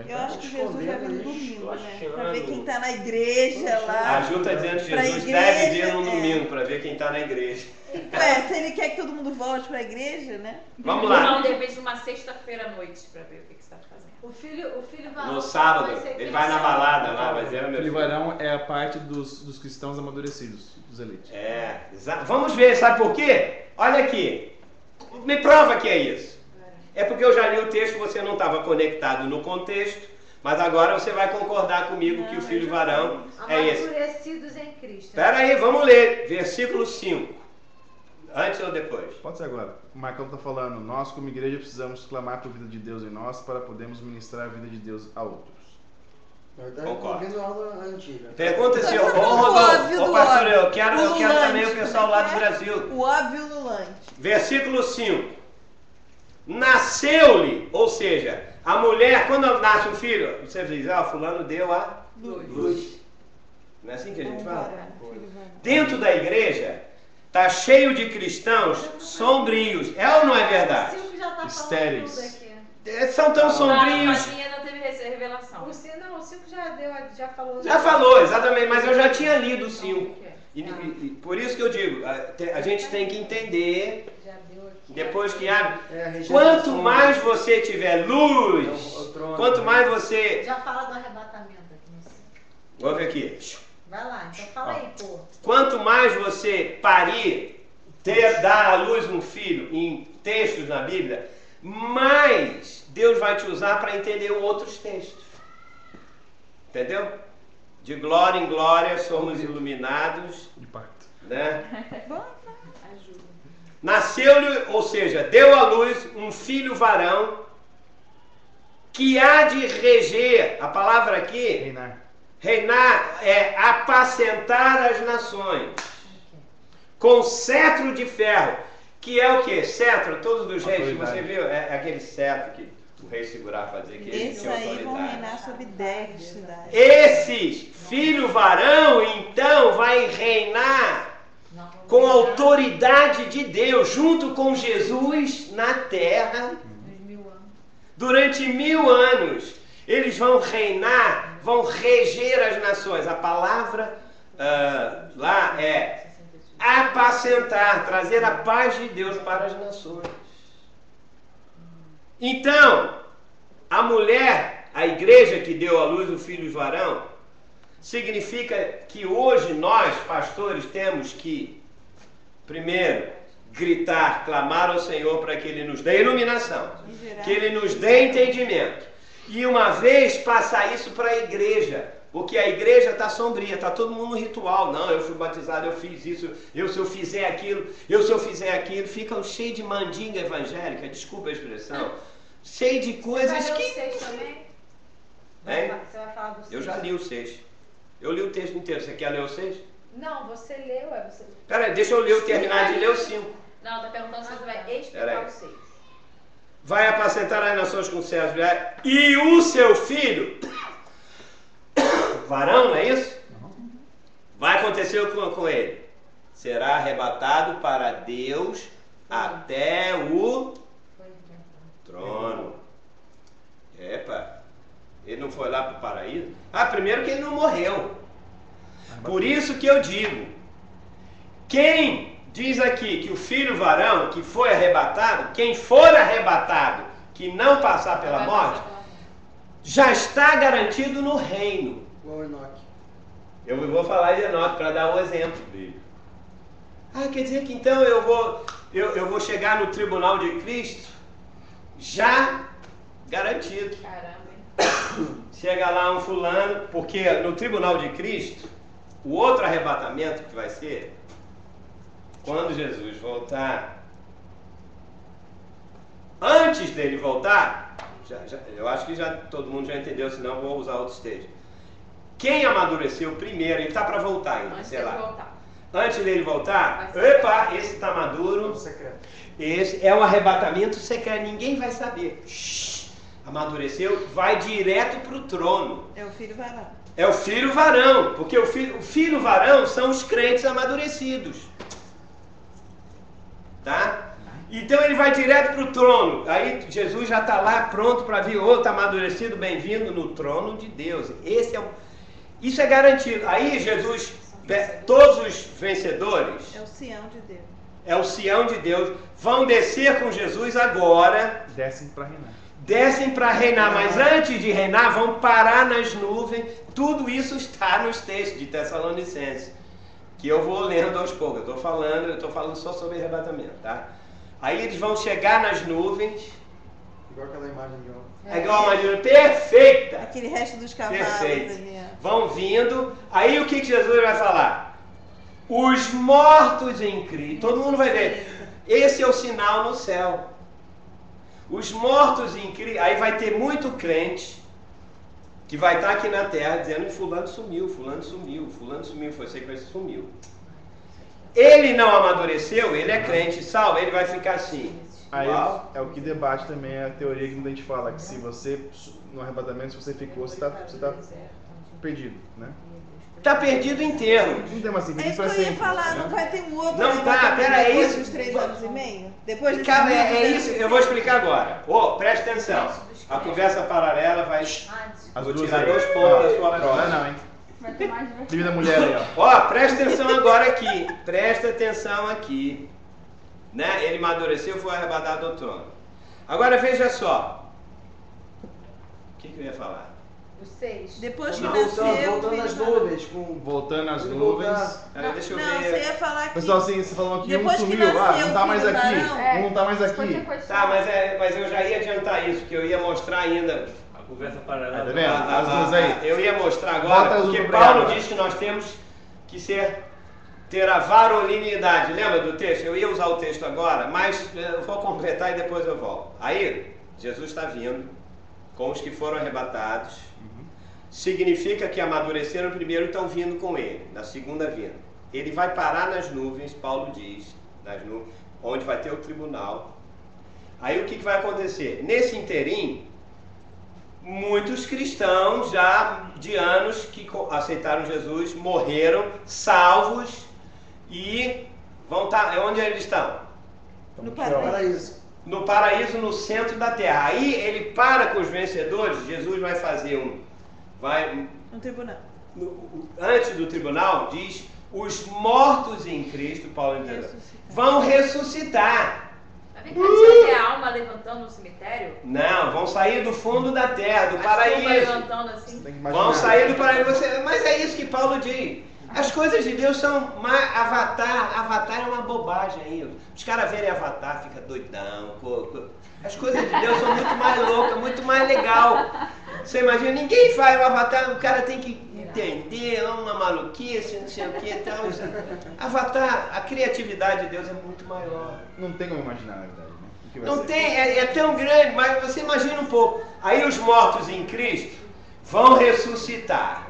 Eu acho que Jesus vai vir no domingo, né? Para ver quem está na igreja lá. A Ju está dizendo que Jesus deve vir no domingo para ver quem está na igreja. Se ele quer que todo mundo volte para a igreja, né? Vamos lá. Não, de repente, numa sexta-feira à noite, para ver o que você está fazendo. O filho varão. No sábado, ele vai na balada lá, mas o filho varão é a parte dos cristãos amadurecidos, dos eleitos. Vamos ver, sabe por quê? Olha aqui, me prova que é isso. É porque eu já li o texto, você não estava conectado no contexto, mas agora você vai concordar comigo que o filho varão é esse. Amadurecidos em Cristo. Espera aí, vamos ler, versículo 5. Antes ou depois? Pode ser agora. O Marcão está falando, nós como igreja precisamos clamar por vida de Deus em nós para podermos ministrar a vida de Deus a outros. Concordo. Vendo aula antiga. Pergunta se ô Rodolfo, pastor, eu quero também o pessoal lá do Brasil. O óbvio no lanche. Versículo 5. Nasceu-lhe, ou seja, a mulher, quando nasce um filho, você diz, fulano deu a luz. Não é assim que a gente fala? Dentro da igreja, está cheio de cristãos sombrios. É ou não é verdade? Estéreis. São tão sombrios. A Matinha não teve revelação. O 5 já falou. Já falou, exatamente, mas eu já tinha lido o 5. E por isso que eu digo, a gente tem que entender, depois que abre, quanto mais você tiver luz, quanto mais você... Já fala do arrebatamento aqui. Vamos ver aqui. Vai lá, então fala aí, pô. Quanto mais você parir, dar à luz um filho em textos na Bíblia, mais Deus vai te usar para entender outros textos. Entendeu? De glória em glória somos iluminados. De parto. Né? Nasceu-lhe, ou seja, deu à luz um filho varão que há de reger. A palavra aqui, reinar é apacentar as nações. Com cetro de ferro. Que é o que? Cetro, todos os reis, você viu? É aquele cetro que o rei segurar para dizer que ele tinha autoridade. Esses aí vão reinar sobre 10 cidades. Esse filho varão, então, vai reinar com a autoridade de Deus, junto com Jesus na terra, durante 1000 anos. Eles vão reinar, vão reger as nações. A palavra lá é apacentar, trazer a paz de Deus para as nações. Então, a mulher, a igreja que deu à luz o filho varão, significa que hoje nós, pastores, temos que, primeiro, gritar, clamar ao Senhor para que Ele nos dê iluminação, que Ele nos dê entendimento. E uma vez passar isso para a igreja, porque a igreja está sombria, está todo mundo no ritual. Não, eu fui batizado, eu fiz isso, se eu fizer aquilo, se eu fizer aquilo, ficam cheio de mandinga evangélica, desculpa a expressão, cheio de coisas que... Você vai ler o 6 também? Você vai falar do 6? Eu já li o 6. Eu li o texto inteiro. Você quer ler o 6? Não, você leu, você... Peraí, deixa eu terminar de ler o 5. Não, está perguntando se você vai explicar o 6. Vai apacentar as nações com servos e o seu filho... varão, não é isso? Vai acontecer com ele. Será arrebatado para Deus até o trono. Epa, ele não foi lá para o paraíso? Primeiro que ele não morreu. Por isso que eu digo, Quem diz aqui que o filho varão que foi arrebatado, quem for arrebatado, que não passar pela morte, já está garantido no reino. Eu vou falar de Enoque para dar o exemplo dele. Ah, quer dizer que então eu vou chegar no tribunal de Cristo já garantido. Caramba. Chega lá um fulano, porque no tribunal de Cristo, o outro arrebatamento que vai ser quando Jesus voltar. Antes dele voltar, eu acho que já todo mundo já entendeu, senão vou usar outros textos. Quem amadureceu primeiro, ele está para voltar ainda, Antes sei dele lá. voltar. Antes dele voltar, epa, esse está maduro. Esse é o arrebatamento secreto, ninguém vai saber. Shhh, amadureceu, vai direto para o trono. É o filho varão. É o filho varão, porque o filho varão são os crentes amadurecidos. Tá? Então ele vai direto para o trono. Aí Jesus já está lá pronto para vir outro amadurecido, bem-vindo no trono de Deus. Isso é garantido. Aí Jesus, todos os vencedores, é o Sião de Deus. É o Sião de Deus, vão descer com Jesus agora. Descem para reinar. Descem para reinar, mas antes de reinar vão parar nas nuvens. Tudo isso está nos textos de Tessalonicenses, que eu vou lendo aos poucos. Eu estou falando só sobre arrebatamento, tá? Aí eles vão chegar nas nuvens. Igual aquela imagem de ontem. É igual a imagem perfeita. Aquele resto dos cavalos. Perfeito. Ali, vão vindo. Aí o que Jesus vai falar? Os mortos em Cristo. Todo mundo vai ver. Esse é o sinal no céu. Os mortos em Cristo. Aí vai ter muito crente que vai estar aqui na terra dizendo que fulano sumiu, fulano sumiu, fulano sumiu, foi você que sumiu. Ele não amadureceu, ele é crente salvo, ele vai ficar assim. Aí é o que debate também a teoria que a gente fala, que se você, no arrebatamento, se você ficou, você tá perdido, né? Tá perdido inteiro. Não tem mais assim, é isso que eu ia falar, não vai ter um outro não tá, pera depois isso. dos 3 anos e meio? Depois de Cara, é isso, eu vou explicar agora. Presta atenção. A conversa paralela vai... Vou tirar 2 pontos da sua prova. Não, hein? Divida a mulher aí, ó. Presta atenção agora aqui. Presta atenção aqui. Né? Ele amadureceu e foi arrebatado do trono. Agora veja só. O que eu ia falar? Os 6. Depois que voltando às nuvens. Voltando às nuvens. Deixa eu ver. Você ia falar que... Pessoal, assim, você falou que depois um que sumiu. nasceu, não tá mais aqui. Varão, não tá mais aqui. Tá, mas eu já ia adiantar isso, que eu ia mostrar ainda. Conversa paralela. Tá vendo? As duas aí. Eu ia mostrar agora, porque Paulo diz que nós temos que ter a varolinidade. Lembra do texto? Eu ia usar o texto agora, mas eu vou completar e depois eu volto. Aí, Jesus está vindo com os que foram arrebatados. Significa que amadureceram primeiro e estão vindo com ele, na segunda vinda. Ele vai parar nas nuvens, Paulo diz, nas nuvens, onde vai ter o tribunal. Aí o que vai acontecer? Nesse interim, muitos cristãos já de anos que aceitaram Jesus morreram, salvos, e vão estar... Onde eles estão? No paraíso. No paraíso, no centro da terra. Aí ele para com os vencedores, Jesus vai fazer um tribunal. Antes do tribunal, diz, os mortos em Cristo, Paulo entendeu, vão ressuscitar. Mas vai ter a alma levantando no cemitério? Não, vão sair do fundo da terra, do paraíso. Levantando assim. Vão sair do paraíso. Mas é isso que Paulo diz. As coisas de Deus são Avatar é uma bobagem aí. Os caras verem Avatar, fica doidão. As coisas de Deus são muito mais loucas, muito mais legal. Você imagina, ninguém faz o Avatar, o cara tem que entender, é uma maluquice, não sei o que e tal. Avatar, a criatividade de Deus é muito maior. Não tem como imaginar, na verdade, né? Não tem, é tão grande, mas você imagina um pouco. Aí os mortos em Cristo vão ressuscitar.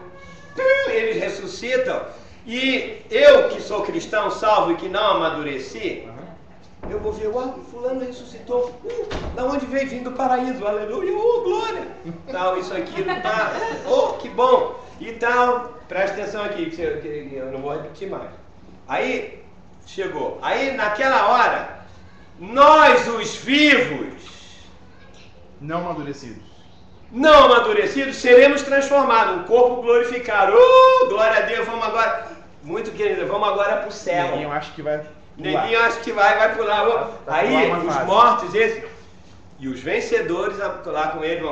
Eles ressuscitam. E eu, que sou cristão, salvo e que não amadureci, eu vou ver, fulano ressuscitou. Da onde veio? Vindo do paraíso, aleluia, glória. Tal, isso aqui não tá. Que bom. E tal, presta atenção aqui, que eu não vou repetir mais. Aí, chegou. Aí, naquela hora, nós, os vivos, não amadurecidos, seremos transformados. Um corpo glorificado. Glória a Deus, vamos agora. Muito querido, vamos agora pro céu. Neguinho acho que vai pular. Neguinho acho que vai pular. Aí os mortos, esses, e os vencedores lá com ele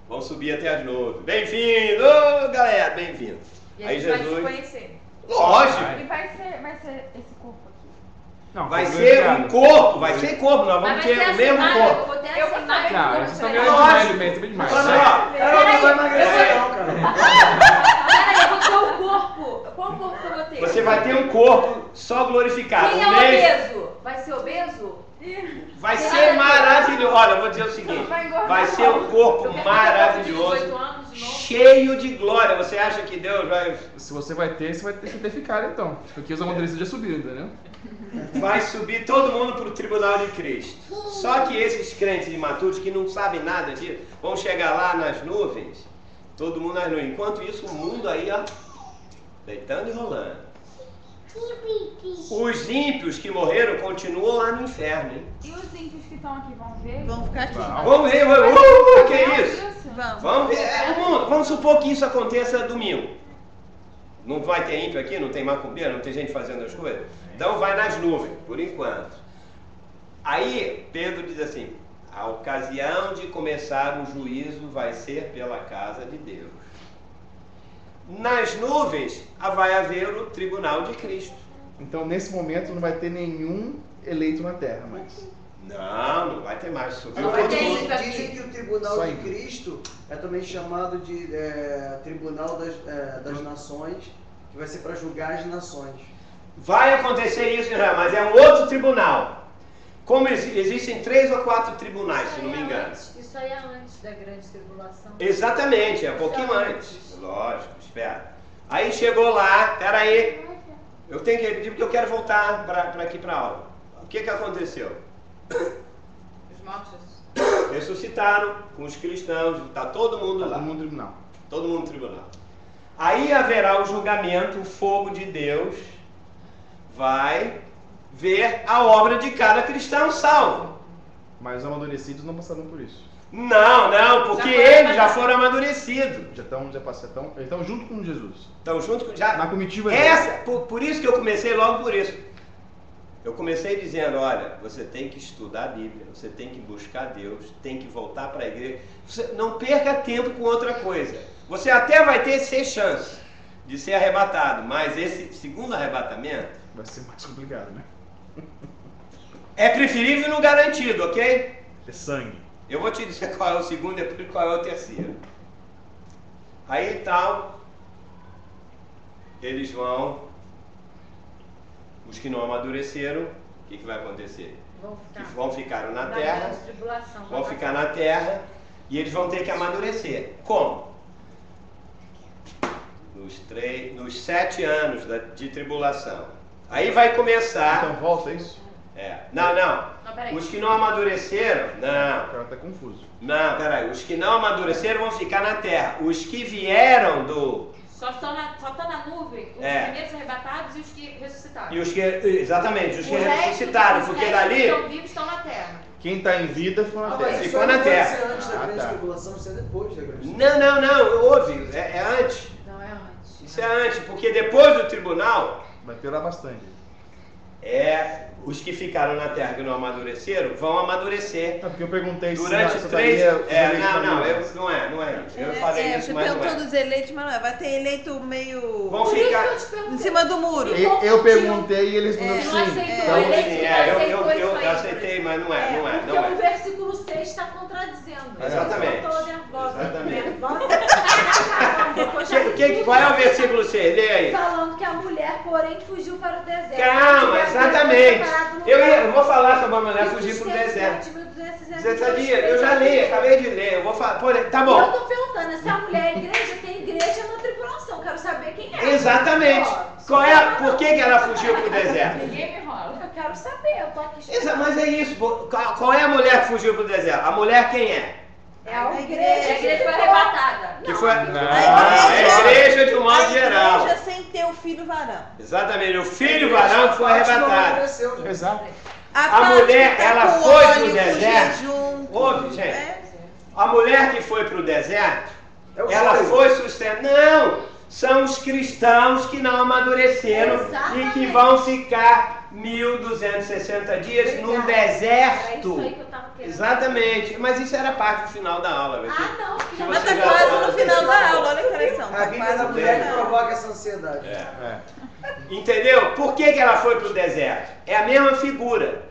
vão subir até as nuvens. Bem-vindo, galera, bem-vindo. E a aí gente Jesus. vai se conhecer. Lógico. E vai ser esse corpo aqui. Não, vai ser um corpo, nós vamos Mas ter vai o ser mesmo assim, corpo. eu vou ter Eu essa vou imagem. saber. Não, vocês estão Lógico. ganhando demais, bem demais. Olha só. Ela não vai emagrecer, não, cara. Peraí, eu vou ter um corpo. Qual corpo que eu vou ter? Você vai ter um corpo só glorificado. Quem é obeso? Vai ser obeso? Vai ser maravilhoso. Olha, eu vou dizer o seguinte: vai ser um corpo maravilhoso, 18 anos de novo. cheio de glória. Você acha que Deus vai. Se você vai ter, você vai ter certificado então. Porque os amadurecidos já subiram, entendeu? Vai subir todo mundo para o tribunal de Cristo. Só que esses crentes imaturos que não sabem nada disso, vão chegar lá nas nuvens, todo mundo nas nuvens. Enquanto isso, o mundo aí, ó, deitando e rolando. Os ímpios que morreram continuam lá no inferno, hein? E os ímpios que estão aqui vão ver? Vamos ficar aqui. Vamos ver, que é isso? Vamos. Vamos ver, vamos supor que isso aconteça domingo. Não vai ter ímpio aqui, não tem macumbeiro, não tem gente fazendo as coisas. Então vai nas nuvens, por enquanto. Aí Pedro diz assim: a ocasião de começar o juízo vai ser pela casa de Deus. Nas nuvens vai haver o tribunal de Cristo. Então nesse momento não vai ter nenhum eleito na terra mais. Não vai ter mais. Não vai ter isso. Dizem que o tribunal Só de ímpio. Cristo é também chamado de tribunal das nações, que vai ser para julgar as nações. Vai acontecer isso, mas é um outro tribunal. Como existem 3 ou 4 tribunais, se não me engano. Isso aí é antes da grande tribulação. Exatamente, é um pouquinho antes. Lógico, espera. Aí chegou lá, peraí, eu tenho que repetir porque eu quero voltar para aqui para a aula. O que aconteceu? Os mortos. Ressuscitaram com os cristãos, está todo mundo lá. Todo mundo no tribunal. Todo mundo no tribunal. Aí haverá o julgamento, o fogo de Deus vai ver a obra de cada cristão salvo. Mas os amadurecidos não passaram por isso. Não, porque eles já foram amadurecidos. Eles estão junto com Jesus. Estão junto com já. Na comitiva Por isso que eu comecei logo por isso. Eu comecei dizendo, olha, você tem que estudar a Bíblia, você tem que buscar Deus, tem que voltar para a igreja. Você não perca tempo com outra coisa. Você até vai ter 6 chances de ser arrebatado, mas esse segundo arrebatamento vai ser mais complicado, né? É preferível no garantido, ok? É sangue. Eu vou te dizer qual é o segundo e qual é o terceiro. Aí tal, eles vão, os que não amadureceram, o que vai acontecer? Vão ficar na terra, vão ficar na terra e eles vão ter que amadurecer. Como? Nos 7 anos de tribulação. Aí vai começar. Então volta isso? Não. Os que não amadureceram, não. O cara tá confuso. Não, peraí. Os que não amadureceram vão ficar na terra. Os que vieram do. Só estão na nuvem os primeiros arrebatados e os que ressuscitaram. Exatamente, os que ressuscitaram, porque dali. Os que estão vivos estão na terra. Quem está em vida ficou na terra. Ficou na terra. Isso é antes da grande tribulação, isso é depois da grande tribulação. Não, ouve, é antes. Não, é antes. Isso é antes, porque depois do tribunal. Vai piorar bastante. Os que ficaram na terra que não amadureceram vão amadurecer. Porque eu perguntei durante se 3. Não é. Eu falei isso, você mas não perguntou dos eleitos, mas não é. Vai ter eleito meio. Vão ficar em cima do muro. Eu perguntei e eles não sim. Eu aceitei, mas não é. Porque o versículo 6 está contradizendo. Exatamente. Eu estou nervosa. Qual é o versículo 6? Lê aí. Falando que a mulher, porém, fugiu para o deserto. Calma, exatamente. Eu vou falar sobre a mulher fugir para o deserto. Você sabia? Eu já li, acabei de ler. Eu vou falar. Tá bom. Eu estou perguntando, se a mulher é igreja, tem igreja na tribulação. Quero saber quem é. Exatamente. Por que ela fugiu para o deserto? Ninguém me enrola. Eu quero saber. Eu tô aqui. Mas é isso. Qual é a mulher que fugiu para o deserto? A mulher quem é? É a igreja. A igreja foi arrebatada. Que foi a igreja de um modo geral. A igreja sem ter o filho varão. Exatamente, o filho varão que foi arrebatado. Exato. A mulher, ela foi para o deserto. Ouve, gente. A mulher que foi para o deserto, ela foi sustentada. Não! são os cristãos que não amadureceram e que vão ficar 1260 dias num deserto. É isso aí que eu tava querendo. Exatamente, mas isso era parte do final da aula. Não, que Mas tá quase no final da aula, olha que interessante. A Bíblia da mulher que provoca essa ansiedade. Entendeu? Por que ela foi para o deserto? É a mesma figura.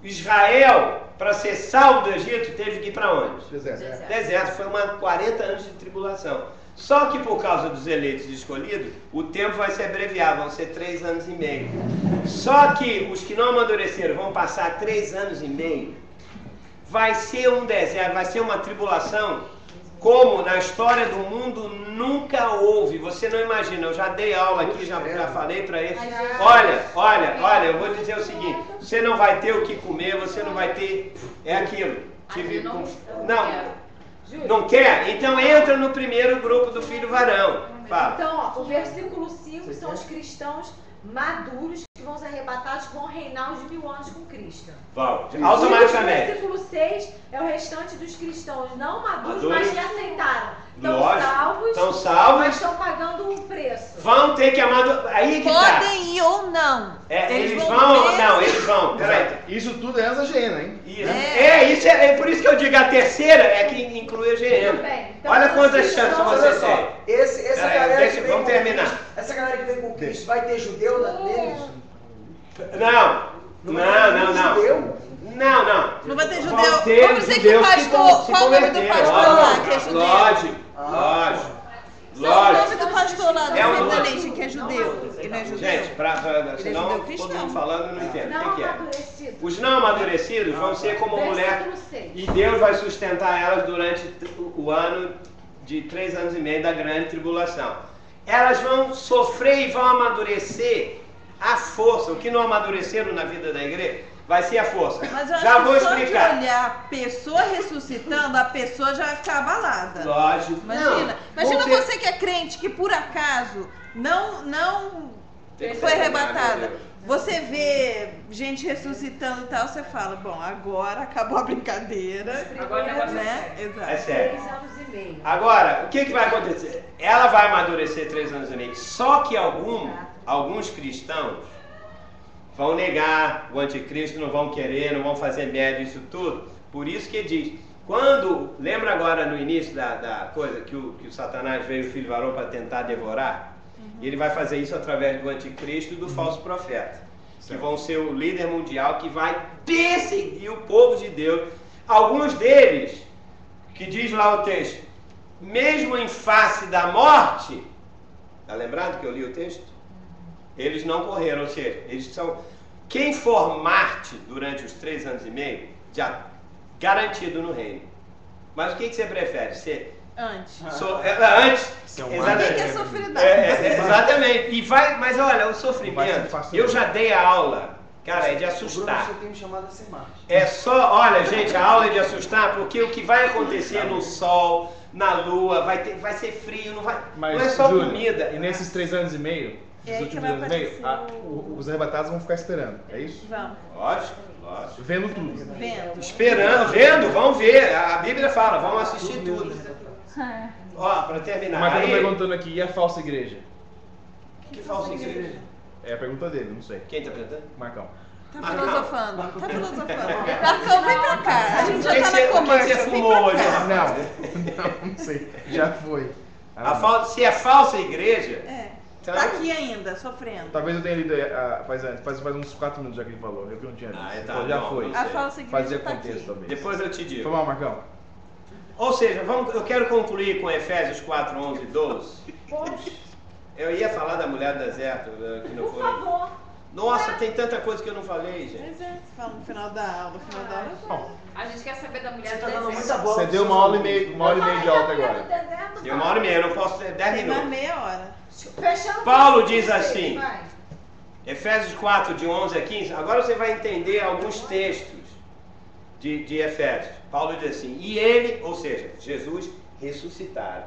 Israel, para ser salvo do Egito, teve que ir para onde? Deserto. Foi 40 anos de tribulação. Só que por causa dos eleitos e escolhidos, o tempo vai se abreviar, vão ser 3 anos e meio. Só que os que não amadureceram vão passar 3 anos e meio. Vai ser um deserto, vai ser uma tribulação como na história do mundo nunca houve. Você não imagina, eu já dei aula aqui, já falei para eles. Olha, eu vou dizer o seguinte, você não vai ter o que comer, você não vai ter... É aquilo. Não quer? Então entra no primeiro grupo do filho varão. Fala. Então, o versículo 5 são os cristãos maduros que vão ser arrebatados, vão reinar os 1000 anos com Cristo. Vão, automaticamente. O versículo 6 é o restante dos cristãos não maduros, mas que aceitaram. Estão salvos, mas estão pagando um preço. Vão ter que amadurecer. Aí que podem ir ou não. Eles vão ou não, eles vão. Peraí. Isso tudo é asa Gena, hein? Isso é por isso que eu digo a terceira é que inclui a Gena. Então, olha quantas chances você tem. Essa galera que vamos terminar. Essa galera que vem com Cristo vai ter judeu neles? Não. Não vai ter judeu. Vamos dizer que o pastor. Qual o nome do pastor lá que é judeu? Lógico. Qual o nome do pastor lá do Filho da Leite que é judeu? Ele não é judeu? Gente, senão todo mundo falando não entende. O que é? Os não amadurecidos vão ser como mulher e Deus vai sustentar elas durante o ano de 3 anos e meio da grande tribulação. Elas vão sofrer e vão amadurecer a força. O que não amadureceram na vida da igreja vai ser a força. Mas eu acho já que vou só explicar. de olhar a pessoa ressuscitando, a pessoa já vai ficar abalada. Lógico. Imagina você que é crente, que por acaso não foi arrebatada. Você vê gente ressuscitando e tal, você fala, bom, agora acabou a brincadeira. Agora é né? Exato. É sério. 3 anos e meio. Agora, o que vai acontecer? Ela vai amadurecer 3 anos e meio. Só que alguns cristãos vão negar o anticristo, não vão querer, não vão fazer média, isso tudo. Por isso que diz, lembra agora no início da coisa que o Satanás veio o filho varão para tentar devorar? E ele vai fazer isso através do anticristo e do falso profeta, que vão ser o líder mundial que vai perseguir o povo de Deus. Alguns deles, que diz lá o texto, mesmo em face da morte, está lembrado que eu li o texto? Eles não correram, ou seja, eles são... Quem for Marte durante os 3 anos e meio, já garantido no reino. Mas o que você prefere? Ser... Antes. Antes. Exatamente. Que é sofridade. Exatamente. Mas olha, o sofrimento, eu já dei a aula, cara, é de assustar. Você tem me chamado a ser Marte. É só, olha gente, a aula é de assustar, porque o que vai acontecer no sol, na lua, vai ser frio, não é só Júlio, comida. E nesses 3 anos e meio, os últimos anos e meio, os arrebatados vão ficar esperando, é isso? Vamos. Lógico. Vendo tudo. Esperando, vão ver. A Bíblia fala, vão assistir tudo. Ó, para terminar. Mas eu tô perguntando aqui, e a falsa igreja? Que falsa igreja? É a pergunta dele, não sei. Quem tá perguntando? Marcão. Tá filosofando. Marcão, vem pra cá. A gente já tá na comércio. Você fumou hoje? Não sei. Já foi. Se é falsa igreja... Então, tá aqui ainda, sofrendo. Talvez eu tenha lido faz uns 4 minutos já que ele falou. Eu não tinha lido. Tá, já foi. A falsa igreja fazia tá contexto aqui. Talvez. Depois eu te digo. Foi mal, Marcão. Ou seja, eu quero concluir com Efésios 4, 11 e 12. Eu ia falar da mulher do deserto, que não foi. Por favor. Nossa, tem tanta coisa que eu não falei, gente. Pois é, você fala no final da aula. A gente quer saber da mulher do dando muita deserto. bola. Você deu uma hora e meia de alta agora. Deu 1h30, eu não posso ter 10 Tem minutos. mais meia hora. Paulo diz assim, Efésios 4, de 11 a 15, agora você vai entender alguns textos de Efésios. Paulo diz assim, e ele, ou seja, Jesus ressuscitado,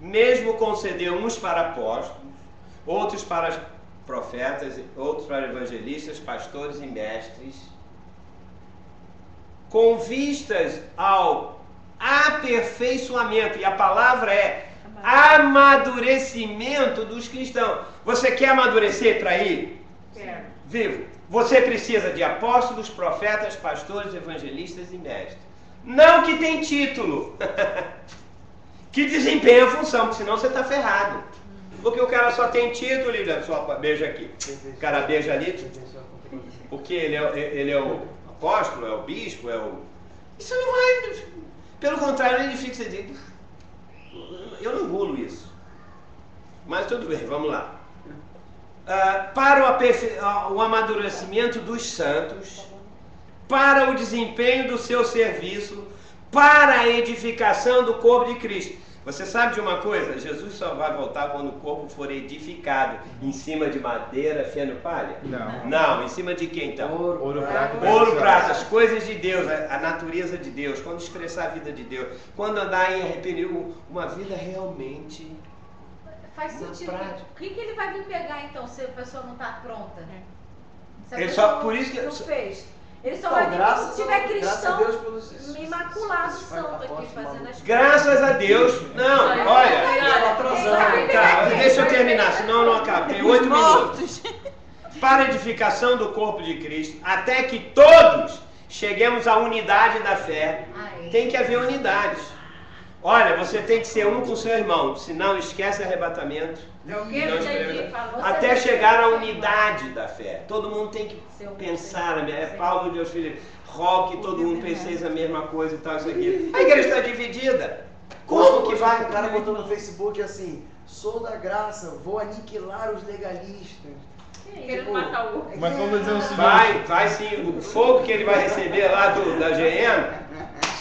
mesmo concedeu uns para apóstolos, outros para profetas, outros para evangelistas, pastores e mestres, com vistas ao aperfeiçoamento, e a palavra é Amadurecimento dos cristãos. Você quer amadurecer para ir? Quero. Vivo. Você precisa de apóstolos, profetas, pastores, evangelistas e mestres. Não que tem título. Que desempenha a função, porque senão você está ferrado. Porque o cara só tem título e só beija aqui. O cara beija ali. Porque ele é o apóstolo, é o bispo, é o... Isso não vai... Pelo contrário, ele fica dizendo... Eu não engulo isso. Mas tudo bem, vamos lá. Para o amadurecimento dos santos, para o desempenho do seu serviço, para a edificação do corpo de Cristo. Você sabe de uma coisa? Jesus só vai voltar quando o corpo for edificado. Em cima de madeira, feno, palha? Não. Não, em cima de quê então? Ouro, prata. Ouro, prata, as coisas de Deus, a natureza de Deus. Quando expressar a vida de Deus. Quando andar em arrependimento, uma vida realmente... Faz sentido. O que ele vai vir pegar então, se a pessoa não está pronta? Se a Ele pessoa só, por isso que... não fez. Ele só vai vir quando tiver cristão imaculado santo aqui fazendo as coisas. Graças a Deus. Não, olha. Tá, deixa eu terminar, senão não acaba. Tem 8 minutos. Para a edificação do corpo de Cristo, até que todos cheguemos à unidade da fé. Tem que haver unidade. Olha, você tem que ser um com seu irmão, senão esquece arrebatamento. Até chegar à unidade da fé. Todo mundo tem que pensar, é Paulo Deus Filho, rogo que todo mundo penseis a mesma coisa e tal, isso aqui. A igreja está dividida. Como que vai? O cara botou no Facebook assim, sou da graça, vou aniquilar os legalistas. Querendo matar o outro. Mas vamos dizer o seguinte... Vai sim, o fogo que ele vai receber lá da GM,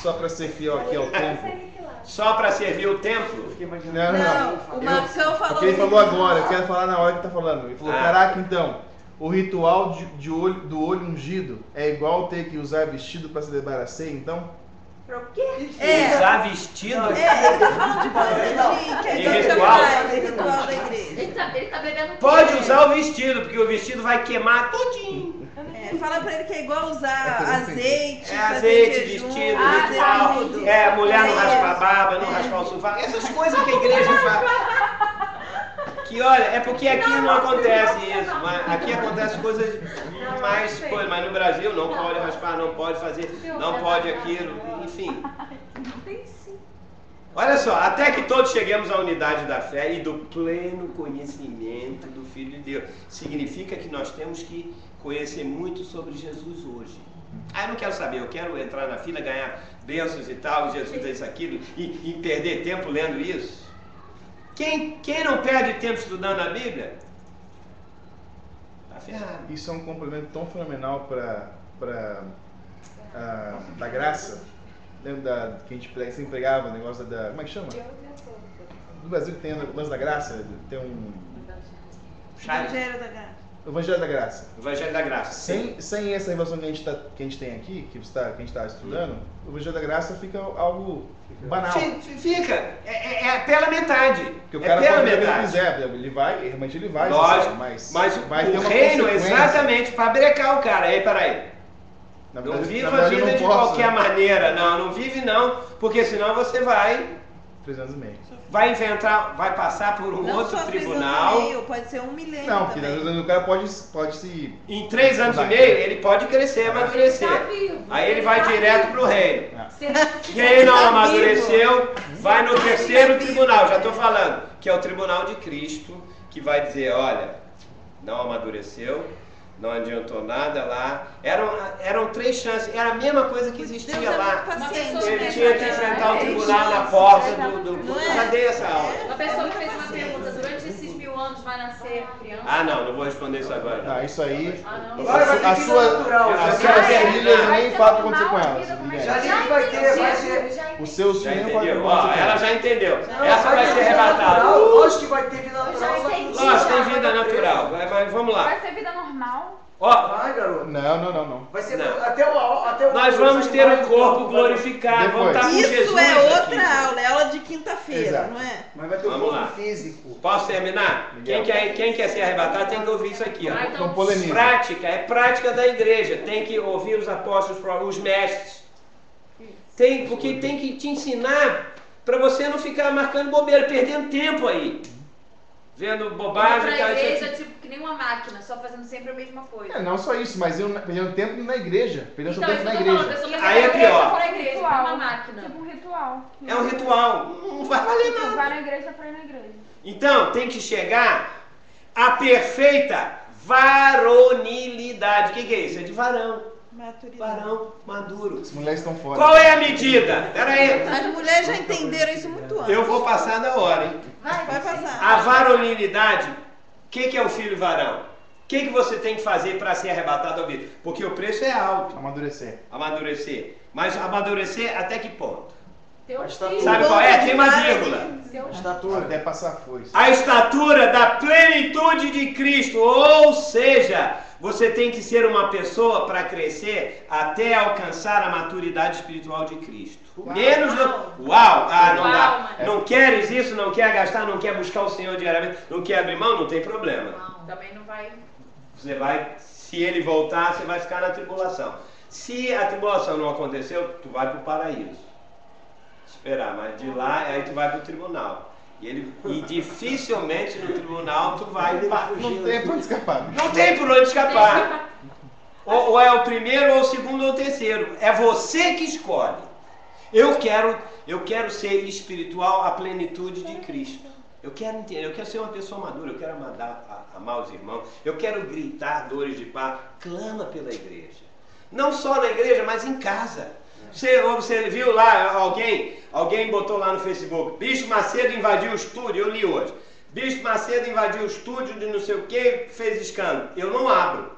só para ser fiel aqui ao tempo... só para servir o templo? Não. O Marcão falou... Porque ele falou agora, eu quero falar na hora que tá falando. Ele falou, caraca, então, o ritual do olho ungido é igual ter que usar vestido para celebrar a ceia, então? Pra o quê? Usar vestido? Ele tá falando de coisa de ritual da igreja. Ele tá bebendo... Pode usar o vestido, porque o vestido vai queimar todinho. Fala pra ele que é igual usar azeite. Azeite, vestido, ritual. Mulher não raspar a barba, não raspar o sofá. Essas coisas que a igreja faz. Que olha, é porque aqui não acontece isso. Mas aqui acontece coisas mais coisas. Mas no Brasil não pode raspar, não pode fazer, não pode aquilo, enfim. Olha só, até que todos cheguemos à unidade da fé e do pleno conhecimento do Filho de Deus. Significa que nós temos que conhecer muito sobre Jesus hoje. Eu não quero saber, eu quero entrar na fila, ganhar bênçãos e tal, Jesus é isso, aquilo, e perder tempo lendo isso. Quem não perde tempo estudando a Bíblia, está ferrado. Isso é um complemento tão fenomenal para da graça. Lembra que a gente sempre pregava o negócio da... Como é que chama? No Brasil tem o lance da graça, tem um... Evangelho da Graça. O Evangelho da Graça. Evangelho da Graça. Sem essa revelação que a gente tem aqui, que a gente está estudando, o Evangelho da Graça fica algo banal. Fica. É pela metade. Porque o cara pode ler o que quiser, realmente ele vai. Lógico, mas vai ter o uma reino é exatamente para brecar o cara. Peraí. Não viva a vida de qualquer maneira. Não vive não, porque senão você vai... 3 anos e meio. Vai inventar, vai passar por um outro tribunal. 3 anos e meio, pode ser 1 milênio. Não, porque o cara pode se... Em 3 anos e meio, ele pode crescer, amadurecer. Aí ele vai direto pro reino. Quem não amadureceu, vai no terceiro tribunal, já estou falando, que é o tribunal de Cristo, que vai dizer, olha, não amadureceu, não adiantou nada lá. Eram 3 chances. Era a mesma coisa que existia lá. Ele tinha que enfrentar o tribunal na porta do... Já dei essa aula. Uma pessoa que fez uma pergunta, durante esses 1000 anos vai nascer criança? Não vou responder isso agora. Isso aí... As suas filhas nem fato acontecer com elas. Já vai ter. Os seus filhos não podem acontecer. Ela já entendeu. Essa vai ser arrebatada. Lógico que vai ter vida natural. Lógico, tem vida natural. Mas vamos lá. Vai ser vida normal? Vai, garoto. Não. Vai ser até o nós vamos ter um corpo glorificado. Vamos estar com Jesus. Isso é outra aula, é aula de quinta-feira, não é? Mas vai ter um corpo físico. Posso terminar? Quem quer ser arrebatado tem que ouvir isso aqui. Então, prática, é prática da igreja. Tem que ouvir os apóstolos, os mestres. Porque tem que te ensinar Para você não ficar marcando bobeira, perdendo tempo aí. Vendo bobagem. Pra igreja, tipo, que nem uma máquina, só fazendo sempre a mesma coisa. Não só isso, mas eu perdendo tempo na igreja. Perdendo Então, tempo na isso que eu tô igreja. falando, Aí é pior. Pra igreja, não é uma máquina. Tipo um ritual. É um ritual. Não vai valer Tu nada. vai na igreja pra ir na igreja. Então, tem que chegar à perfeita varonilidade. O que é isso? É de varão. Maturidade. Varão maduro. As mulheres estão fora. Qual é a medida? Pera aí. As mulheres já entenderam isso muito antes. Eu vou passar da hora, hein? Vai passar. A varonilidade, o que é o filho varão? O que você tem que fazer para ser arrebatado ao vida? Porque o preço é alto. Amadurecer. Amadurecer. Mas amadurecer até que ponto? Teu Sabe qual é? Tem uma vírgula. Estatura. Até passar a foice. A estatura da plenitude de Cristo. Ou seja, você tem que ser uma pessoa para crescer até alcançar a maturidade espiritual de Cristo. Menos do... Uau! Ah, não dá. Não queres isso, não quer gastar, não quer buscar o Senhor diariamente, não quer abrir mão, não tem problema. Não, também não vai. Você vai, se ele voltar, você vai ficar na tribulação. Se a tribulação não aconteceu, tu vai para o paraíso. Esperar, mas de lá, aí tu vai para o tribunal. E dificilmente no tribunal tu vai... Não tem por onde escapar. Não tem por onde escapar. Ou é o primeiro, ou o segundo, ou o terceiro. É você que escolhe. Eu quero ser espiritual à plenitude de Cristo. Eu quero entender, eu quero ser uma pessoa madura, eu quero amar os irmãos, eu quero gritar dores de paz. Clama pela igreja. Não só na igreja, mas em casa. Você viu lá, alguém botou lá no Facebook, Bispo Macedo invadiu o estúdio, eu li hoje. Bispo Macedo invadiu o estúdio de não sei o que, fez escândalo. Eu não abro.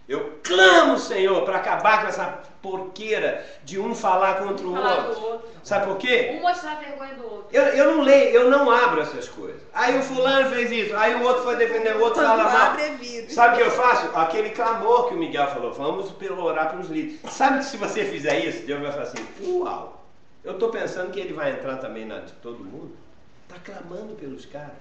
Eu clamo, Senhor, para acabar com essa porqueira de um falar contra o outro. Sabe por quê? Um mostrar a vergonha do outro. Eu não leio, eu não abro essas coisas. Aí o fulano fez isso, aí o outro foi defender o outro, fala mal. Sabe o que eu faço? Aquele clamor que o Miguel falou, vamos orar para os líderes. Sabe que se você fizer isso, Deus vai falar assim, uau, eu estou pensando que ele vai entrar também na de todo mundo. Está clamando pelos caras.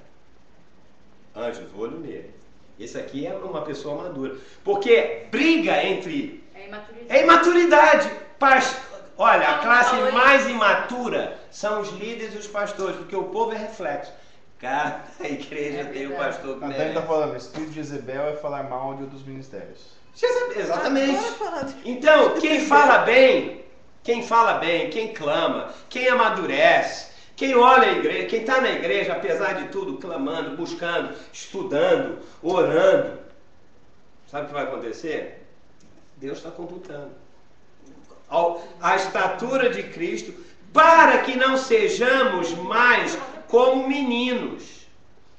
Anjos, olho nele. Esse aqui é uma pessoa madura. Porque briga entre... É imaturidade. Olha, a classe mais imatura são os líderes e os pastores, porque o povo é reflexo. Cada igreja tem um pastor que merece. A Dani está falando, o espírito de Jezebel é falar mal de outros ministérios. Exatamente. Então, quem fala bem, quem clama, quem amadurece, quem olha a igreja, quem está na igreja, apesar de tudo, clamando, buscando, estudando, orando, sabe o que vai acontecer? Deus está computando. A estatura de Cristo, para que não sejamos mais como meninos,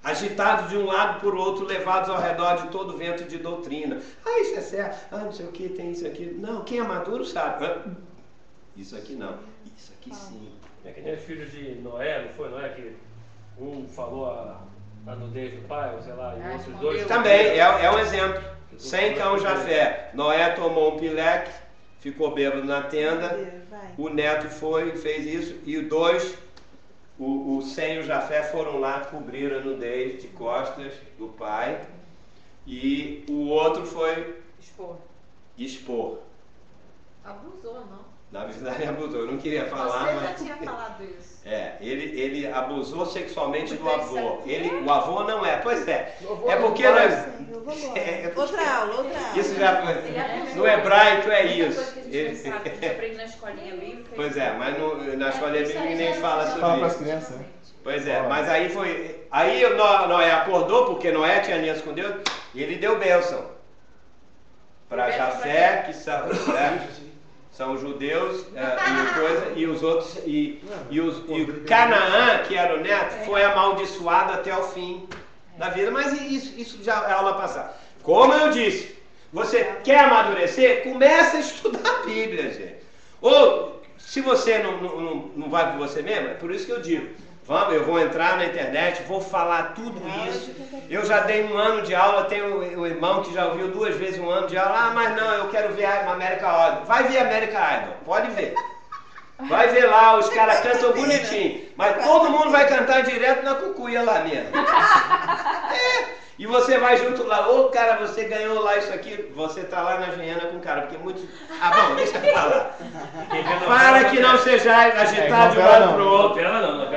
agitados de um lado por outro, levados ao redor de todo vento de doutrina. Isso é certo, não sei o que, tem isso aqui. Não, quem é maduro sabe. Isso aqui não, isso aqui sim. É que nem os filhos de Noé, não foi Noé que um falou a nudez do pai, ou sei lá, e outros dois... Também, é um exemplo. Sem cão Jafé. Noé tomou um pileque, ficou bêbado na tenda, o neto foi, fez isso, e o Sem e o Jafé foram lá, cobriram a nudez de costas do pai, e o outro foi expor. Abusou, não? Na verdade, abusou. Eu não queria falar, Você mas... já tinha falado isso. Ele abusou sexualmente do avô. O avô não é. Pois é. É porque outra aula. Isso já foi. No hebraico é isso. A gente aprende na escolinha bíblica. Pois é, mas na escolinha bíblica ninguém fala sobre isso. Fala para as crianças, né? Pois é, mas aí foi. Aí Noé acordou, porque Noé tinha aliança com Deus, e ele deu bênção para Jafé, que são judeus e os outros e Canaã, que era o neto, foi amaldiçoado até o fim da vida. Mas isso já é aula passada. Como eu disse, você quer amadurecer? Começa a estudar a Bíblia, gente. Ou se você não vai por você mesmo, é por isso que eu digo, eu vou entrar na internet, vou falar tudo isso. Eu já dei 1 ano de aula, tenho o irmão que já ouviu 2 vezes 1 ano de aula. Mas não, eu quero ver a American Idol. Vai ver American Idol, pode ver. Vai ver lá, os caras cantam bonitinho. Mas todo mundo vai cantar direto na cucuia lá mesmo. E você vai junto lá, ô cara, você ganhou lá isso aqui, você tá lá na Viena com o cara, porque muitos... Ah, bom, deixa eu falar. Para que não sejais agitados de um lado para o outro,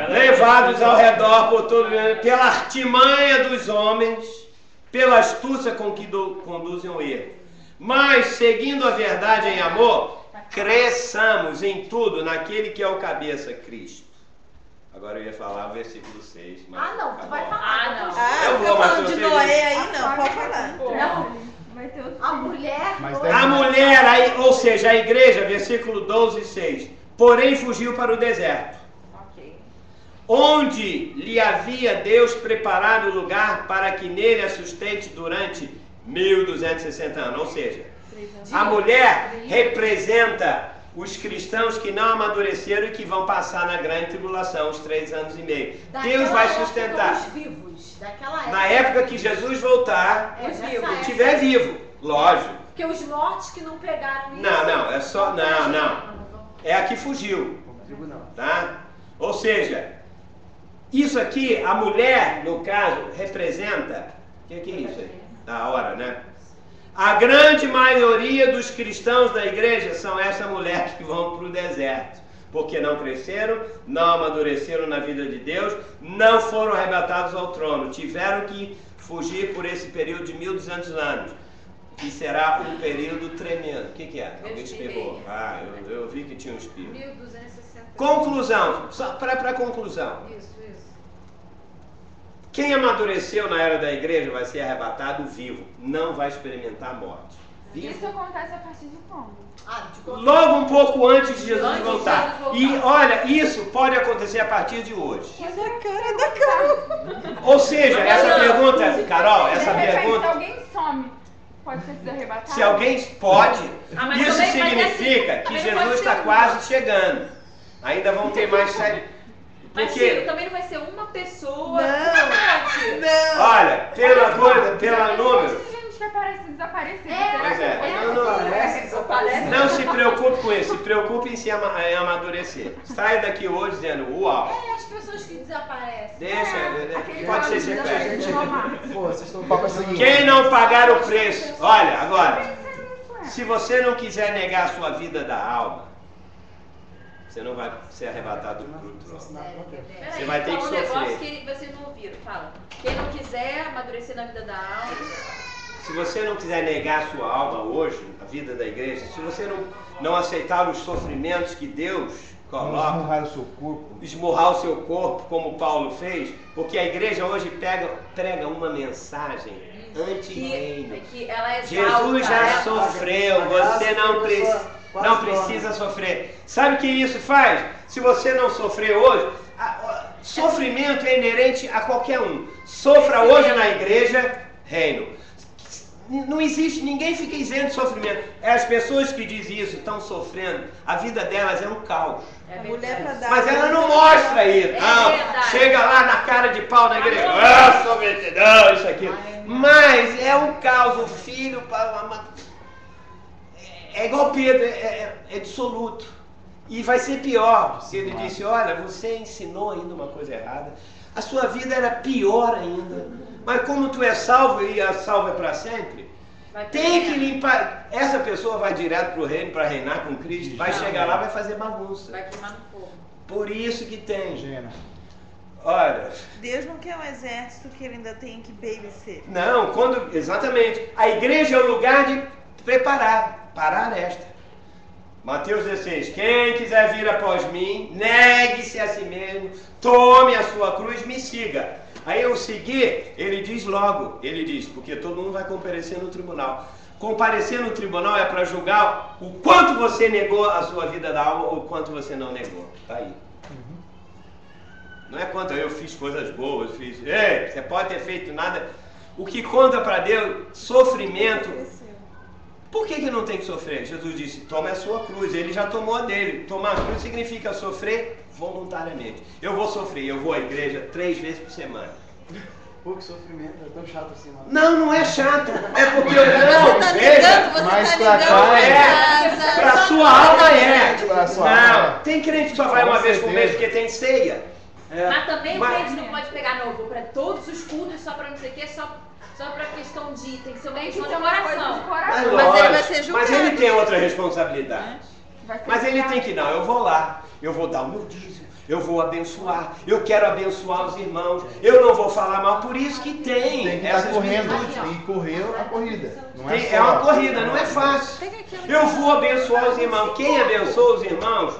levados ao redor por todo pela artimanha dos homens, pela astúcia com que conduzem o erro. Mas, seguindo a verdade em amor, cresçamos em tudo naquele que é o cabeça, Cristo. Agora eu ia falar o versículo 6. Mas não, tu vai falar. Não. Eu vou, mas de Noé aí não, pode falar. Não. Vai ter outro. A mulher, aí, ou seja, a igreja, versículo 12 e 6. Porém fugiu para o deserto, onde lhe havia Deus preparado lugar para que nele a sustente durante 1260 anos. Ou seja, a mulher representa os cristãos que não amadureceram e que vão passar na grande tribulação, os 3 anos e meio. Deus vai sustentar. Na época que Jesus voltar, estiver vivo, lógico. Porque os mortos que não pegaram isso... Não, é só... Não. É a que fugiu. Tá? Ou seja, isso aqui, a mulher, no caso, representa... O que é isso aí? Da hora, né? A grande maioria dos cristãos da igreja são essas mulheres que vão para o deserto, porque não cresceram, não amadureceram na vida de Deus, não foram arrebatados ao trono, tiveram que fugir por esse período de 1200 anos, que será um período tremendo. O que é? Alguém espirrou? Ah, eu vi que tinha um espirro. 1260. Conclusão, só para conclusão. Isso. Quem amadureceu na era da igreja vai ser arrebatado vivo, não vai experimentar a morte. Vivo. Isso acontece a partir de quando? Logo um pouco antes de Jesus voltar. E olha, isso pode acontecer a partir de hoje. Da cara. Ou seja, essa pergunta, Carol, essa pergunta... Se alguém some, pode ter sido arrebatado? Se alguém pode, isso também, significa que Jesus está quase chegando. Ainda vão ter mais 7... Mas Ciro, também não vai ser uma pessoa. Não. Olha, pela coisa, pelo número. Gente que aparece desaparecer. Pois é. Não se preocupe com isso. Se preocupe em amadurecer. Saia daqui hoje dizendo, uau. As pessoas que desaparecem. Deixa, pode ser secreto. Vocês estão no papo seguinte. Quem não pagar o preço, olha, agora, se você não quiser negar a sua vida da alma, você não vai ser arrebatado do trono. Você vai ter que sofrer. Um negócio que vocês não ouviram. Fala. Quem não quiser amadurecer na vida da alma... Se você não quiser negar a sua alma hoje, a vida da igreja, se você não aceitar os sofrimentos que Deus coloca... Esmurrar o seu corpo. Esmurrar o seu corpo, como Paulo fez, porque a igreja hoje prega uma mensagem anti-reino. Jesus já sofreu, você não precisa sofrer. Sabe o que isso faz? Se você não sofrer hoje, sofrimento é inerente a qualquer um. Sofra hoje na igreja, reino. Não existe, ninguém fica isento de sofrimento. As pessoas que dizem isso estão sofrendo, a vida delas é um caos. Mas ela não mostra isso. Chega lá na cara de pau na igreja. Sou metidão, isso aqui. Mas é um caos. O filho é igual Pedro, é dissoluto. E vai ser pior. Se ele disse, olha, você ensinou ainda uma coisa errada. A sua vida era pior ainda. Mas como tu é salvo e a salvo é para sempre, tem que limpar. Essa pessoa vai direto para o reino para reinar com Cristo. Vai chegar lá, vai fazer bagunça. Vai queimar no fogo. Por isso que tem. Olha. Deus não quer um exército que ele ainda tem que babysitter. Não, exatamente. A igreja é o lugar de parar esta. Mateus 16, quem quiser vir após mim, negue-se a si mesmo, tome a sua cruz, me siga. Aí eu seguir, ele diz, porque todo mundo vai comparecer no tribunal. Comparecer no tribunal é para julgar o quanto você negou a sua vida da alma ou o quanto você não negou. Tá aí. Não é quanto eu fiz coisas boas, você pode ter feito nada. O que conta para Deus, sofrimento. Por que não tem que sofrer? Jesus disse, tome a sua cruz. Ele já tomou a dele. Tomar a cruz significa sofrer voluntariamente. Eu vou sofrer, eu vou à igreja 3 vezes por semana. Pô, que sofrimento, é tão chato assim, mano. Não é chato. É porque eu não vejo. Mas pra cá pra sua alma Não, tem crente que só vai uma vez por mês porque tem ceia. Mas também o crente não pode pegar novo para todos os cultos só para não sei o que, só... só pra questão de... Tem que ser uma Tem que questão ser de uma coisa coração. de coração. Mas ele vai ser julgado. Mas ele tem outra responsabilidade. Vai ser Mas ele julgado. tem que, não, eu vou lá, eu vou dar o meu dízimo, eu vou abençoar, eu quero abençoar os irmãos, eu não vou falar mal, por isso que Tem que estar essas correndo, virtudes. tem que correr a corrida. Não é, É uma corrida, não é fácil. Pega aqui, Eu vou abençoar os irmãos. Quem abençoa os irmãos?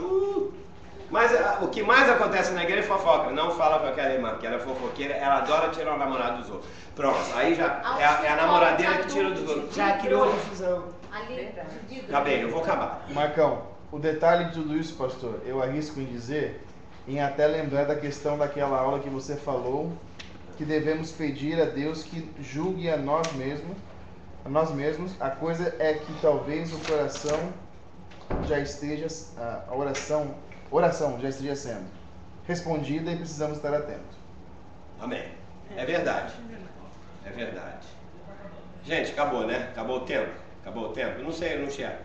Mas o que mais acontece na igreja é fofoca. Não fala com aquela irmã, que ela é fofoqueira, ela adora tirar o namorado dos outros. Pronto, aí já é a namoradeira que tira dos outros. Já criou difusão. Tá bem, eu vou acabar. Marcão, o detalhe de tudo isso, pastor, eu arrisco em dizer, em até lembrar da questão daquela aula que você falou, que devemos pedir a Deus que julgue a nós mesmos. A coisa é que talvez o coração já esteja, a oração já esteja sendo respondida e precisamos estar atentos. Amém. É verdade. É verdade. Gente, acabou, né? Acabou o tempo. Acabou o tempo. Não sei, eu não enxergo.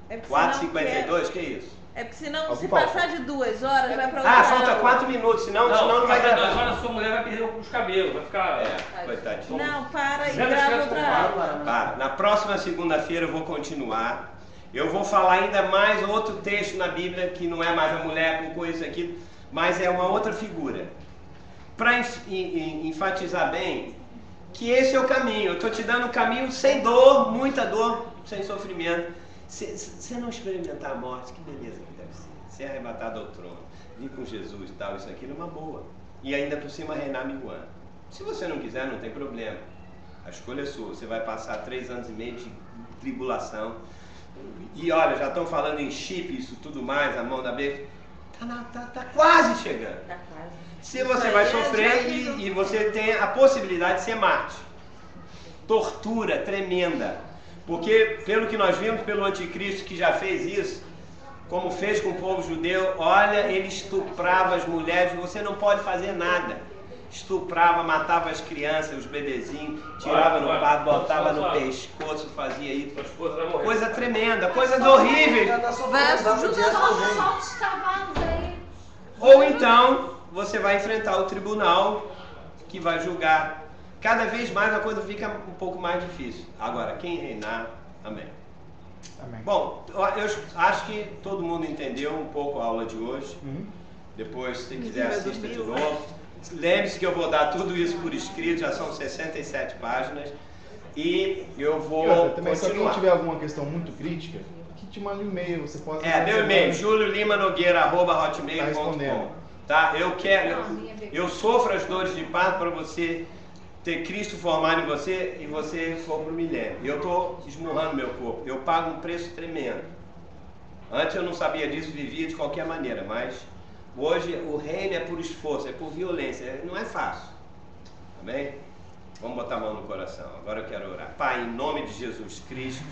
É porque 4h52, que é isso? É porque senão, Ó, se falta. passar de 2 horas, vai pra outra Ah, falta aula. 4 minutos, senão não vai gravar. gravar. Agora a sua mulher vai perder os cabelos, vai ficar... Coitadinho. Não, para e Zero grava chance outra com aula. Tá, na próxima segunda-feira eu vou continuar. Eu vou falar ainda mais outro texto na Bíblia, que não é mais a mulher com coisa aqui, mas é uma outra figura. Para enfatizar bem que esse é o caminho. Eu estou te dando um caminho sem dor, muita dor, sem sofrimento. Você não experimentar a morte, que beleza que deve ser. Ser arrebatado ao trono, vir com Jesus e tal, isso aqui é uma boa. E ainda por cima reinar 1000 anos. Se você não quiser, não tem problema. A escolha é sua. Você vai passar 3 anos e meio de tribulação. E olha, já estão falando em chip, isso tudo mais, a mão da besta. Tá quase chegando. Tá quase. Se você vai sofrer e você tem a possibilidade de ser mártir. Tortura tremenda. Porque, pelo que nós vimos pelo anticristo que já fez isso, como fez com o povo judeu, olha, ele estuprava as mulheres, você não pode fazer nada. Estuprava, matava as crianças, os bebezinhos, tirava no quarto, botava no pescoço, fazia isso. Coisa tremenda, coisas horríveis. Vai Solta os cavalos aí. Ou então, você vai enfrentar o tribunal que vai julgar. Cada vez mais a coisa fica um pouco mais difícil. Agora, quem reinar, amém. Amém. Bom, eu acho que todo mundo entendeu um pouco a aula de hoje. Depois, se quiser, assista de novo. Lembre-se que eu vou dar tudo isso por escrito, já são 67 páginas. E eu vou também, se alguém continuar. tiver alguma questão muito crítica, que te manda um e-mail, você pode... Meu e-mail, juliolimanogheira@hotmail.com. Tá? Eu sofro as dores de parto para você ter Cristo formado em você e você for para o milênio. E eu estou esmurrando meu corpo. Eu pago um preço tremendo. Antes eu não sabia disso, vivia de qualquer maneira, mas hoje o reino é por esforço, é por violência, não é fácil. Amém? Vamos botar a mão no coração. Agora eu quero orar. Pai, em nome de Jesus Cristo,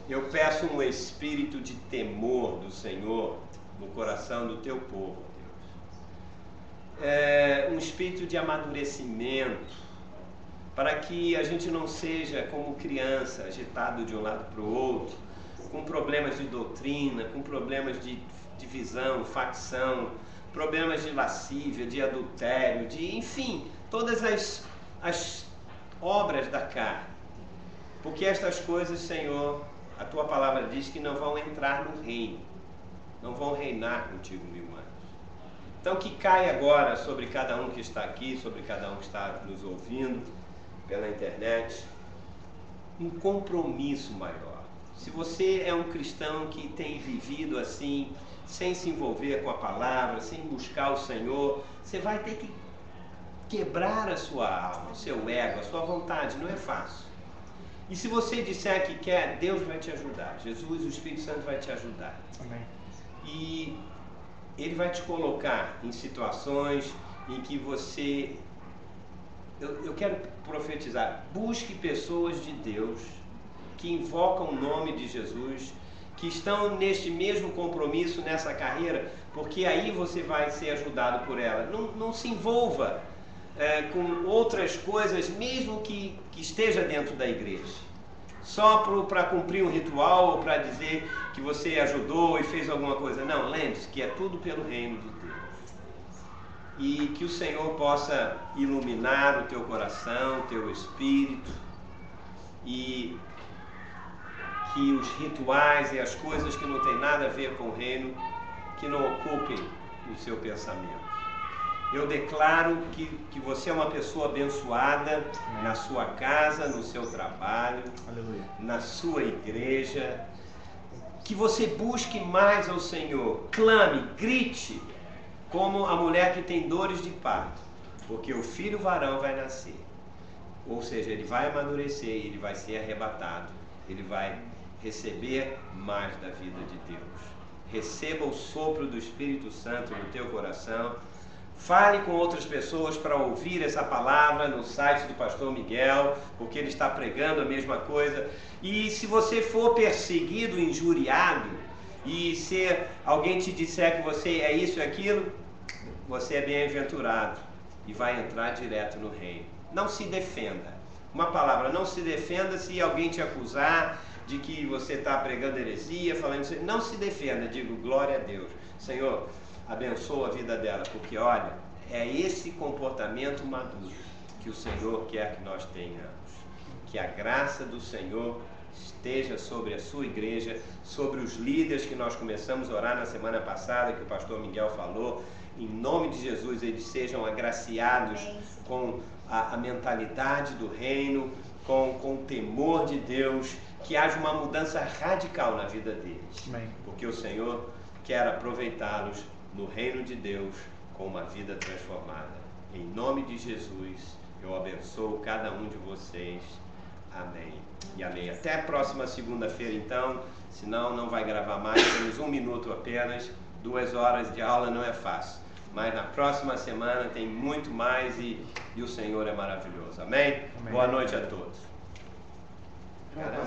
eu peço um espírito de temor do Senhor no coração do teu povo, Deus. Um espírito de amadurecimento, para que a gente não seja como criança, agitado de um lado para o outro, com problemas de doutrina, com problemas de divisão, facção, problemas de lascívia, de adultério, enfim, todas as obras da carne. Porque estas coisas, Senhor, a tua palavra diz que não vão entrar no reino, não vão reinar contigo 1000 anos. Então que caia agora sobre cada um que está aqui, sobre cada um que está nos ouvindo pela internet, um compromisso maior. Se você é um cristão que tem vivido assim, sem se envolver com a palavra, sem buscar o Senhor, você vai ter que quebrar a sua alma, o seu ego, a sua vontade, não é fácil. E se você disser que quer, Deus vai te ajudar. Jesus, o Espírito Santo vai te ajudar. Amém. E Ele vai te colocar em situações em que você... Eu quero profetizar. Busque pessoas de Deus que invocam o nome de Jesus, que estão neste mesmo compromisso, nessa carreira, porque aí você vai ser ajudado por ela. Não se envolva com outras coisas, mesmo que esteja dentro da igreja. Só para cumprir um ritual ou para dizer que você ajudou e fez alguma coisa. Não, lembre-se que é tudo pelo reino de Deus. e que o Senhor possa iluminar o teu coração, o teu espírito, e que os rituais e as coisas que não têm nada a ver com o reino, que não ocupem o seu pensamento. Eu declaro que você é uma pessoa abençoada na sua casa, no seu trabalho, aleluia, na sua igreja. Que você busque mais ao Senhor, clame, grite, como a mulher que tem dores de parto, porque o filho varão vai nascer. Ou seja, ele vai amadurecer, ele vai ser arrebatado, ele vai receber mais da vida de Deus. Receba o sopro do Espírito Santo no teu coração. Fale com outras pessoas para ouvir essa palavra no site do pastor Miguel, porque ele está pregando a mesma coisa. E se você for perseguido, injuriado, e se alguém te disser que você é isso e aquilo, você é bem-aventurado e vai entrar direto no reino. Não se defenda. Uma palavra, não se defenda se alguém te acusar de que você está pregando heresia, falando isso. Não se defenda, digo glória a Deus. Senhor, abençoa a vida dela, porque olha, é esse comportamento maduro que o Senhor quer que nós tenhamos. Que a graça do Senhor esteja sobre a sua igreja, sobre os líderes que nós começamos a orar na semana passada, que o pastor Miguel falou. Em nome de Jesus, eles sejam agraciados com a mentalidade do reino, com o temor de Deus, que haja uma mudança radical na vida deles. Amém. Porque o Senhor quer aproveitá-los no reino de Deus com uma vida transformada. Em nome de Jesus, eu abençoo cada um de vocês. Amém e amém. Até a próxima segunda-feira, então. Senão não vai gravar mais. Temos 1 minuto apenas. 2 horas de aula não é fácil. Mas na próxima semana tem muito mais e o Senhor é maravilhoso. Amém? Amém. Boa noite a todos. Caramba.